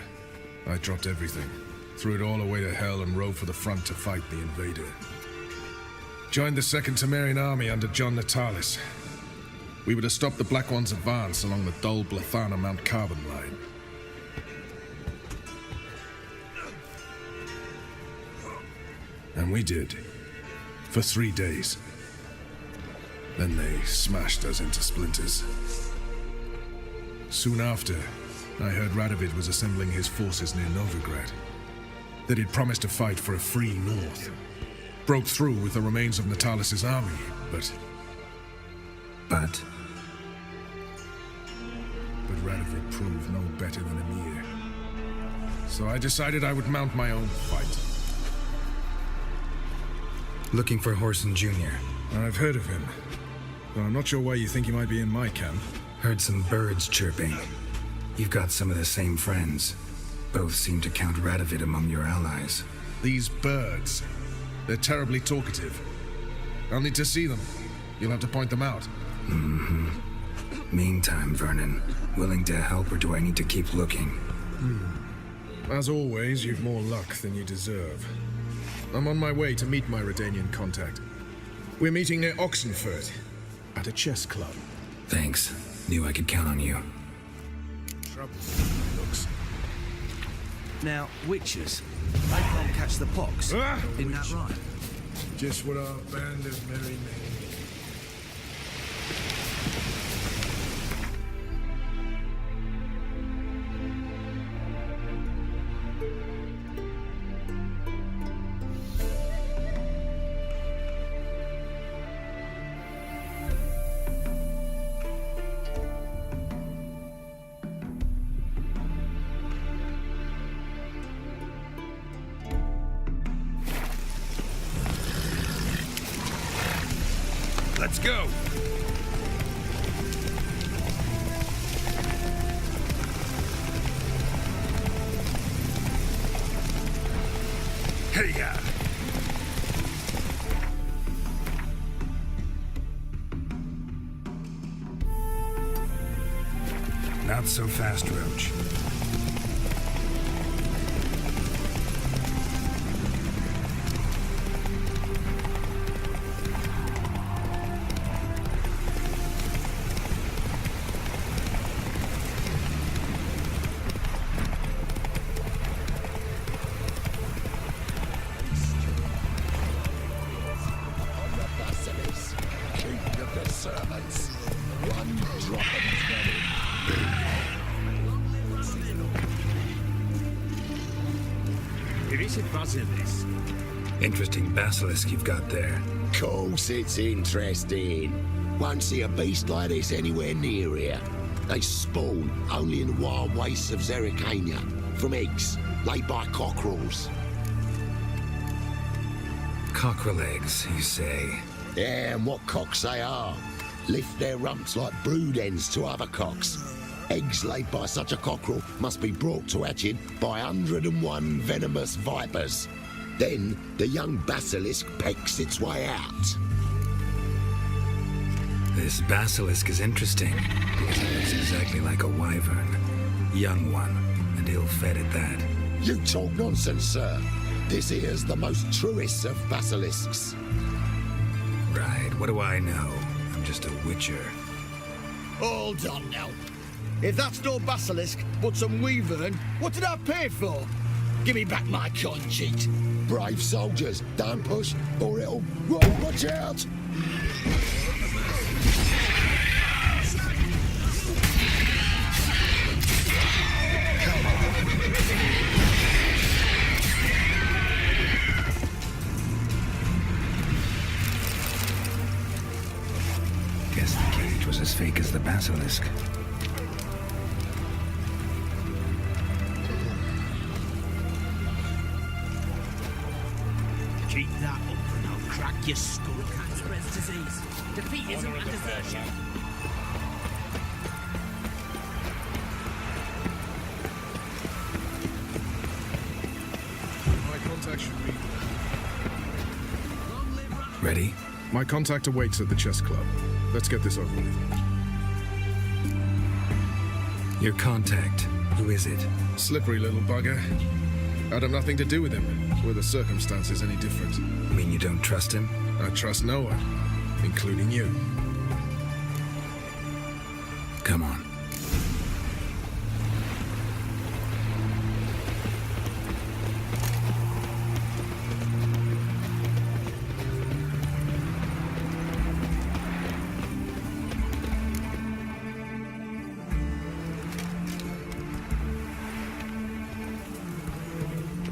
I dropped everything. Threw it all away to hell and rode for the front to fight the invader. Joined the Second Temerian Army under John Natalis. We were to stop the Black One's advance along the Dol Blathana Mount Carbon line. And we did. For 3 days. Then they smashed us into splinters. Soon after, I heard Radovid was assembling his forces near Novigrad. That he'd promised to fight for a free North. Broke through with the remains of Natalis' army, but But Radovid proved no better than Emir. So I decided I would mount my own fight. looking for Whoreson Jr. I've heard of him, but I'm not sure why you think he might be in my camp. Heard some birds chirping. You've got some of the same friends. Both seem to count Radovid among your allies. These birds. They're terribly talkative. I'll need to see them. You'll have to point them out. Mm-hmm. Meantime, Vernon, willing to help or do I need to keep looking? As always, you've more luck than you deserve. I'm on my way to meet my Redanian contact. We're meeting near Oxenford, at a chess club. Thanks. Knew I could count on you. Trouble looks. Now, witches, they can't catch the pox. Isn't that right? Just what our band of merry men. Let's go! Hey-ya! Not so fast, Roach. Interesting basilisk you've got there. Course it's interesting. Won't see a beast like this anywhere near here. They spawn only in the wild wastes of Zerrikania, from eggs laid by cockerels. Cockerel eggs, you say? Yeah, and what cocks they are. Lift their rumps like brood hens to other cocks. Eggs laid by such a cockerel must be brought to hatching by 101 venomous vipers. Then the young basilisk pecks its way out. This basilisk is interesting, because it looks exactly like a wyvern. Young one, and ill-fed at that. You talk nonsense, sir. This here's the most truest of basilisks. Right, what do I know? I'm just a witcher. Hold on now. If that's no basilisk, but some wyvern, what did I pay for? Give me back my coin, cheat. Brave soldiers, don't push, or it'll... Whoa, watch out! Guess the cage was as fake as the basilisk. Keep that up and I'll crack your skull. Can't spread disease. Defeat isn't a desertion. My contact should be... Ready? My contact awaits at the chess club. Let's get this over with. Your contact. Who is it? Slippery little bugger. I'd have nothing to do with him. Were the circumstances any different? You mean you don't trust him? I trust no one, including you. Come on.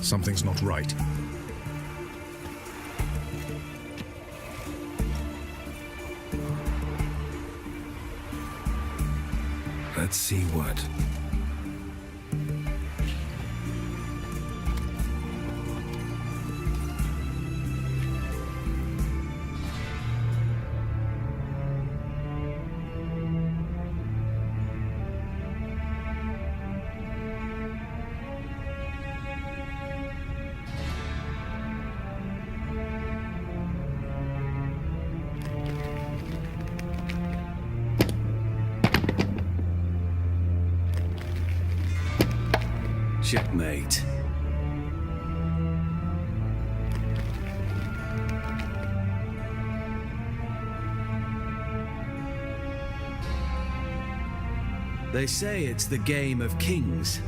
Something's not right. Let's see what. Checkmate. They say it's the game of kings.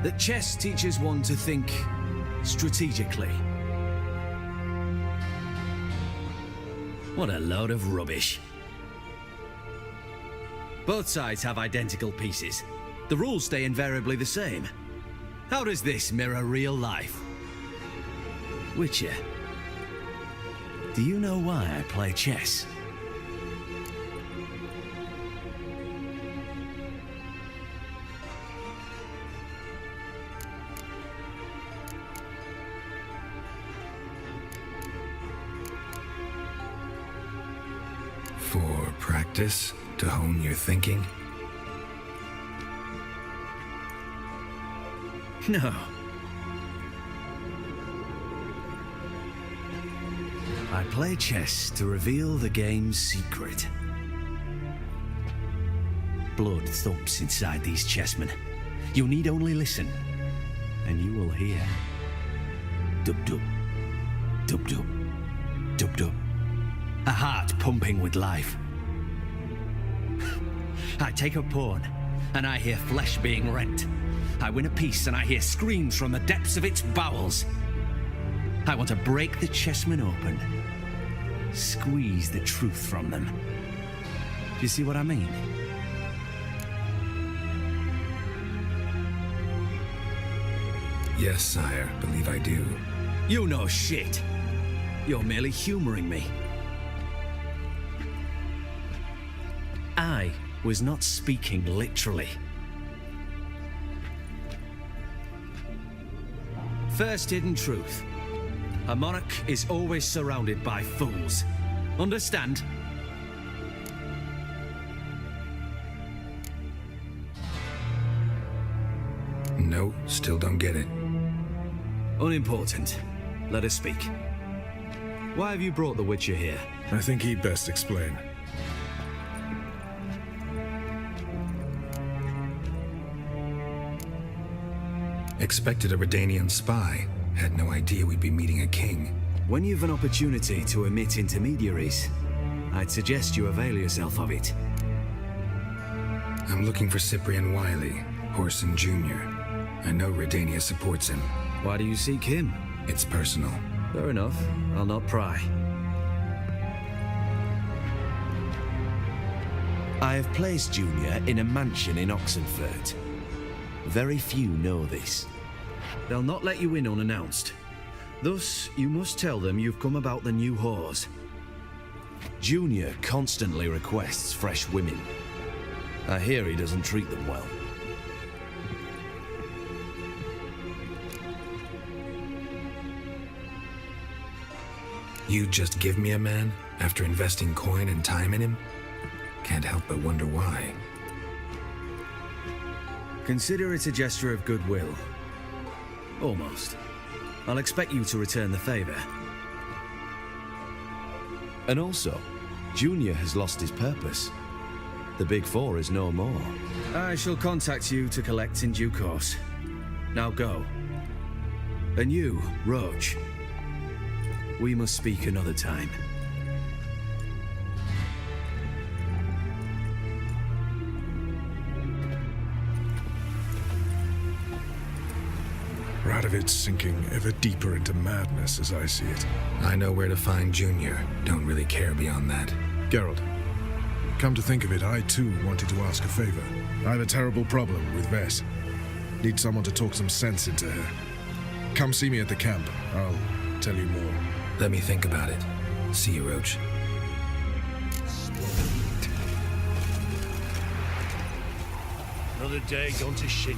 That chess teaches one to think strategically. What a load of rubbish. Both sides have identical pieces. The rules stay invariably the same. How does this mirror real life? Witcher, do you know why I play chess? For practice? To hone your thinking? No. I play chess to reveal the game's secret. Blood thumps inside these chessmen. You need only listen, and you will hear. Dub-dub. Dub-dub. Dub-dub. A heart pumping with life. I take a pawn, and I hear flesh being rent. I win a piece, and I hear screams from the depths of its bowels. I want to break the chessmen open. Squeeze the truth from them. Do you see what I mean? Yes, sire. Believe I do. You know shit. You're merely humoring me. I was not speaking literally. First hidden truth. A monarch is always surrounded by fools. Understand? No, still don't get it. Unimportant. Let us speak. Why have you brought the Witcher here? I think he'd best explain. Expected a Redanian spy. Had no idea we'd be meeting a king. When you've an opportunity to omit intermediaries, I'd suggest you avail yourself of it. I'm looking for Cyprian Wiley, Whoreson Jr. I know Redania supports him. Why do you seek him? It's personal. Fair enough. I'll not pry. I have placed Junior in a mansion in Oxenfurt. Very few know this. They'll not let you in unannounced. Thus, you must tell them you've come about the new whores. Junior constantly requests fresh women. I hear he doesn't treat them well. You just give me a man after investing coin and time in him? Can't help but wonder why. Consider it a gesture of goodwill. Almost. I'll expect you to return the favor. And also, Junior has lost his purpose. The Big Four is no more. I shall contact you to collect in due course. Now go. And you, Roach. We must speak another time. Radovid's sinking ever deeper into madness as I see it. I know where to find Junior. Don't really care beyond that. Geralt, come to think of it, I too wanted to ask a favor. I have a terrible problem with Vess. Need someone to talk some sense into her. Come see me at the camp. I'll tell you more. Let me think about it. See you, Roach. Another day gone to shit.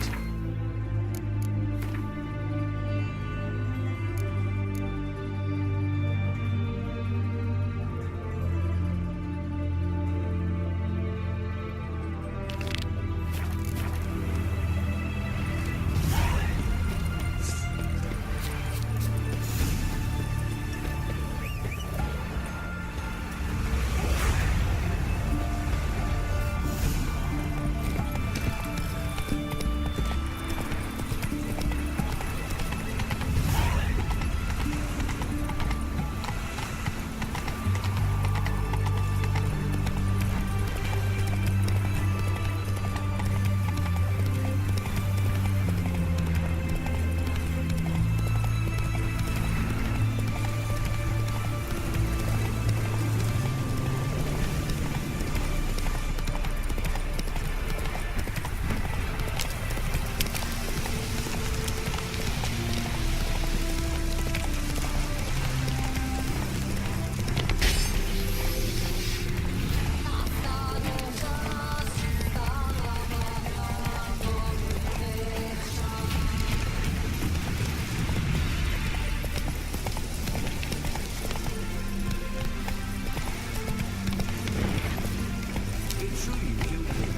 true you killed him.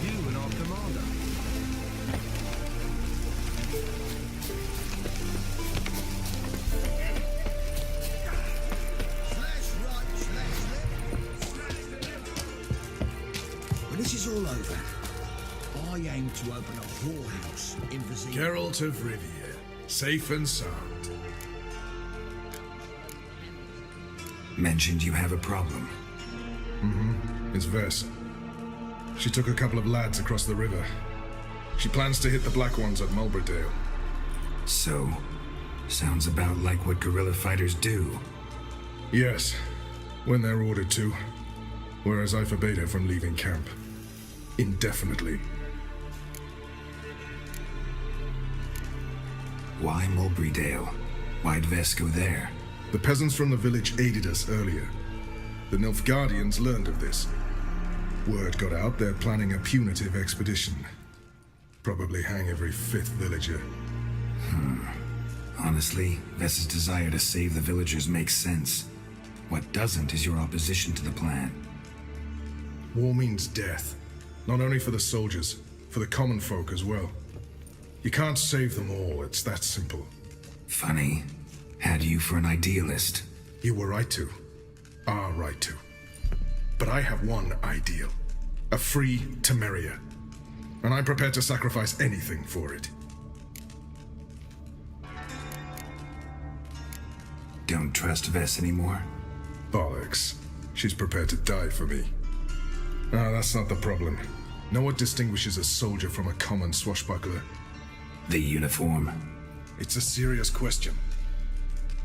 You and our commander. When this is all over, I aim to open a whorehouse in Vizima. Geralt of Rivia, safe and sound. Mentioned you have a problem. Mm-hmm. It's Vess. She took a couple of lads across the river. She plans to hit the Black Ones at Mulberdale. So, sounds about like what guerrilla fighters do. Yes, when they're ordered to. Whereas I forbade her from leaving camp. Indefinitely. Why Mulberrydale? Why'd Vess go there? The peasants from the village aided us earlier. The Nilfgaardians learned of this. Word got out they're planning a punitive expedition. Probably hang every 5th villager. Honestly, Vess's desire to save the villagers makes sense. What doesn't is your opposition to the plan. War means death. Not only for the soldiers, for the common folk as well. You can't save them all, it's that simple. Funny. Had you for an idealist. You were right to. Are right to. But I have one ideal. A free Temeria. And I'm prepared to sacrifice anything for it. Don't trust Vess anymore? Bollocks. She's prepared to die for me. Ah, that's not the problem. Know what distinguishes a soldier from a common swashbuckler? The uniform. It's a serious question.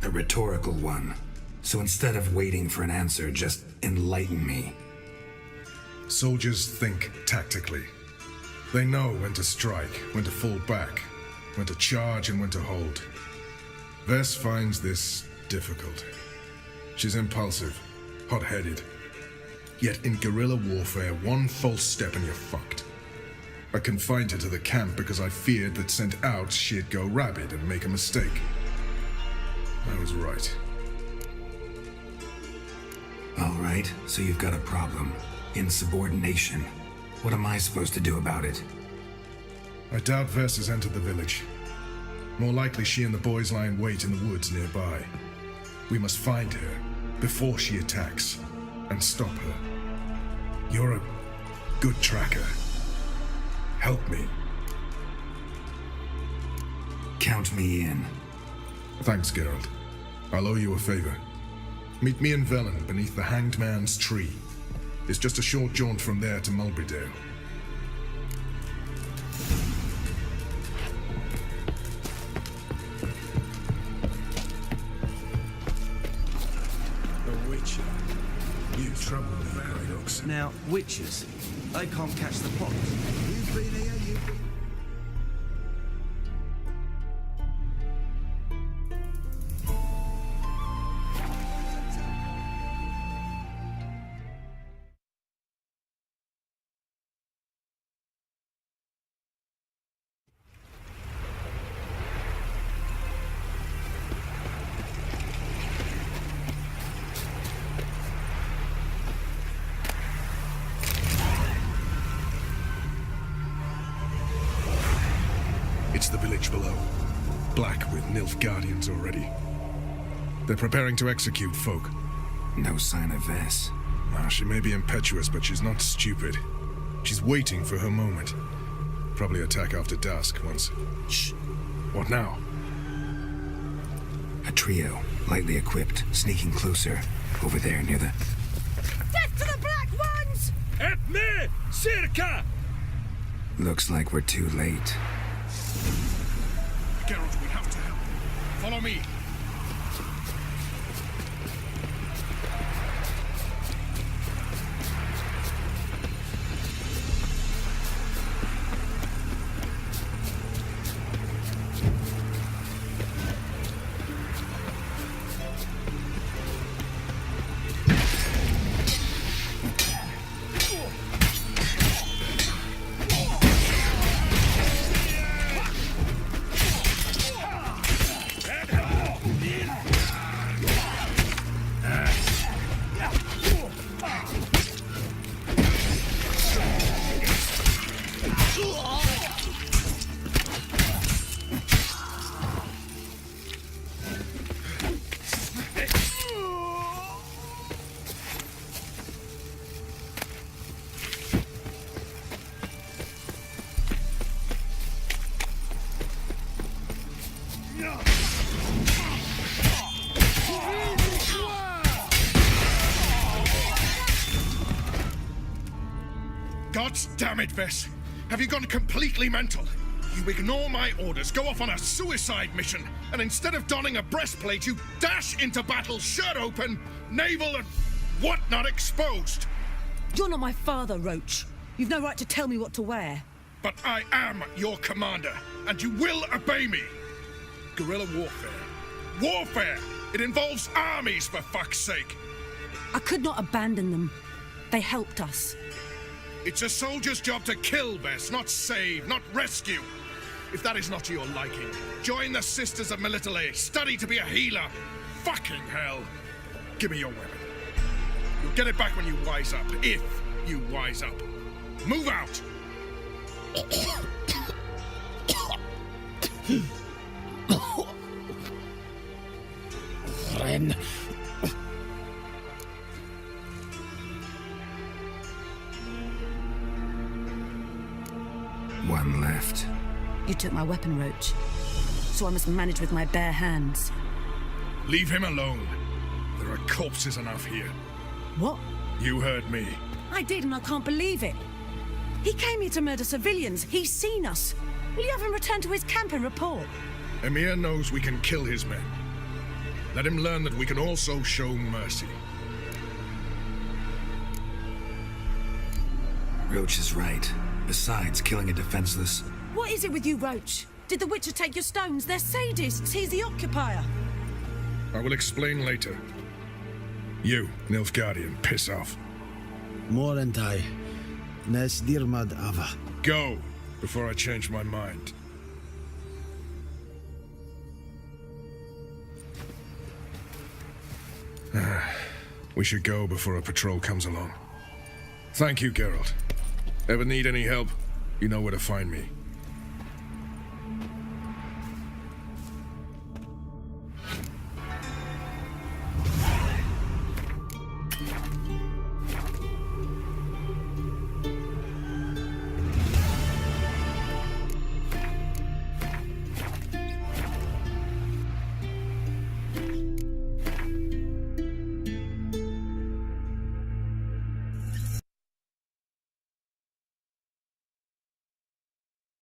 A rhetorical one. So instead of waiting for an answer, just enlighten me. Soldiers think tactically. They know when to strike, when to fall back, when to charge and when to hold. Vess finds this difficult. She's impulsive, hot-headed. Yet in guerrilla warfare, one false step and you're fucked. I confined her to the camp because I feared that sent out she'd go rabid and make a mistake. I was right. All right, so you've got a problem. Insubordination. What am I supposed to do about it? I doubt Vess has entered the village. More likely she and the boys lie in wait in the woods nearby. We must find her before she attacks and stop her. You're a good tracker. Help me. Count me in. Thanks, Geralt. I'll owe you a favor. Meet me in Velen beneath the Hanged Man's tree. It's just a short jaunt from there to Mulberrydale. A witcher. You trouble me, Greyhawks. Now, witches, they can't catch the pox. You've been here, you've been... It's the village below. Black with Nilfgaardians already. They're preparing to execute folk. No sign of Vess. She may be impetuous, but she's not stupid. She's waiting for her moment. Probably attack after dusk once... Shh. What now? A trio, lightly equipped, sneaking closer. Over there near the... Death to the Black Ones! At me! Circa! Looks like we're too late. Geralt, we have to help. Follow me. God's damn it, Vess. Have you gone completely mental? You ignore my orders, go off on a suicide mission, and instead of donning a breastplate, you dash into battle, shirt open, navel and whatnot exposed. You're not my father, Roach. You've no right to tell me what to wear. But I am your commander, and you will obey me. Guerrilla warfare. Warfare! It involves armies, for fuck's sake. I could not abandon them. They helped us. It's a soldier's job to kill, Vess, not save, not rescue. If that is not to your liking, join the Sisters of Melitele. Study to be a healer. Fucking hell. Give me your weapon. You'll get it back when you wise up, if you wise up. Move out! Ren. One left. You took my weapon, Roach. So I must manage with my bare hands. Leave him alone. There are corpses enough here. What? You heard me. I did, and I can't believe it. He came here to murder civilians. He's seen us. Will you have him return to his camp and report? Emir knows we can kill his men. Let him learn that we can also show mercy. Roach is right. Besides, killing a defenseless... What is it with you, Roach? Did the Witcher take your stones? They're sadists. He's the occupier. I will explain later. You, Nilfgaardian, piss off. Morentai. Nes dirmad ava. Go, before I change my mind. We should go before a patrol comes along. Thank you, Geralt. Ever need any help? You know where to find me.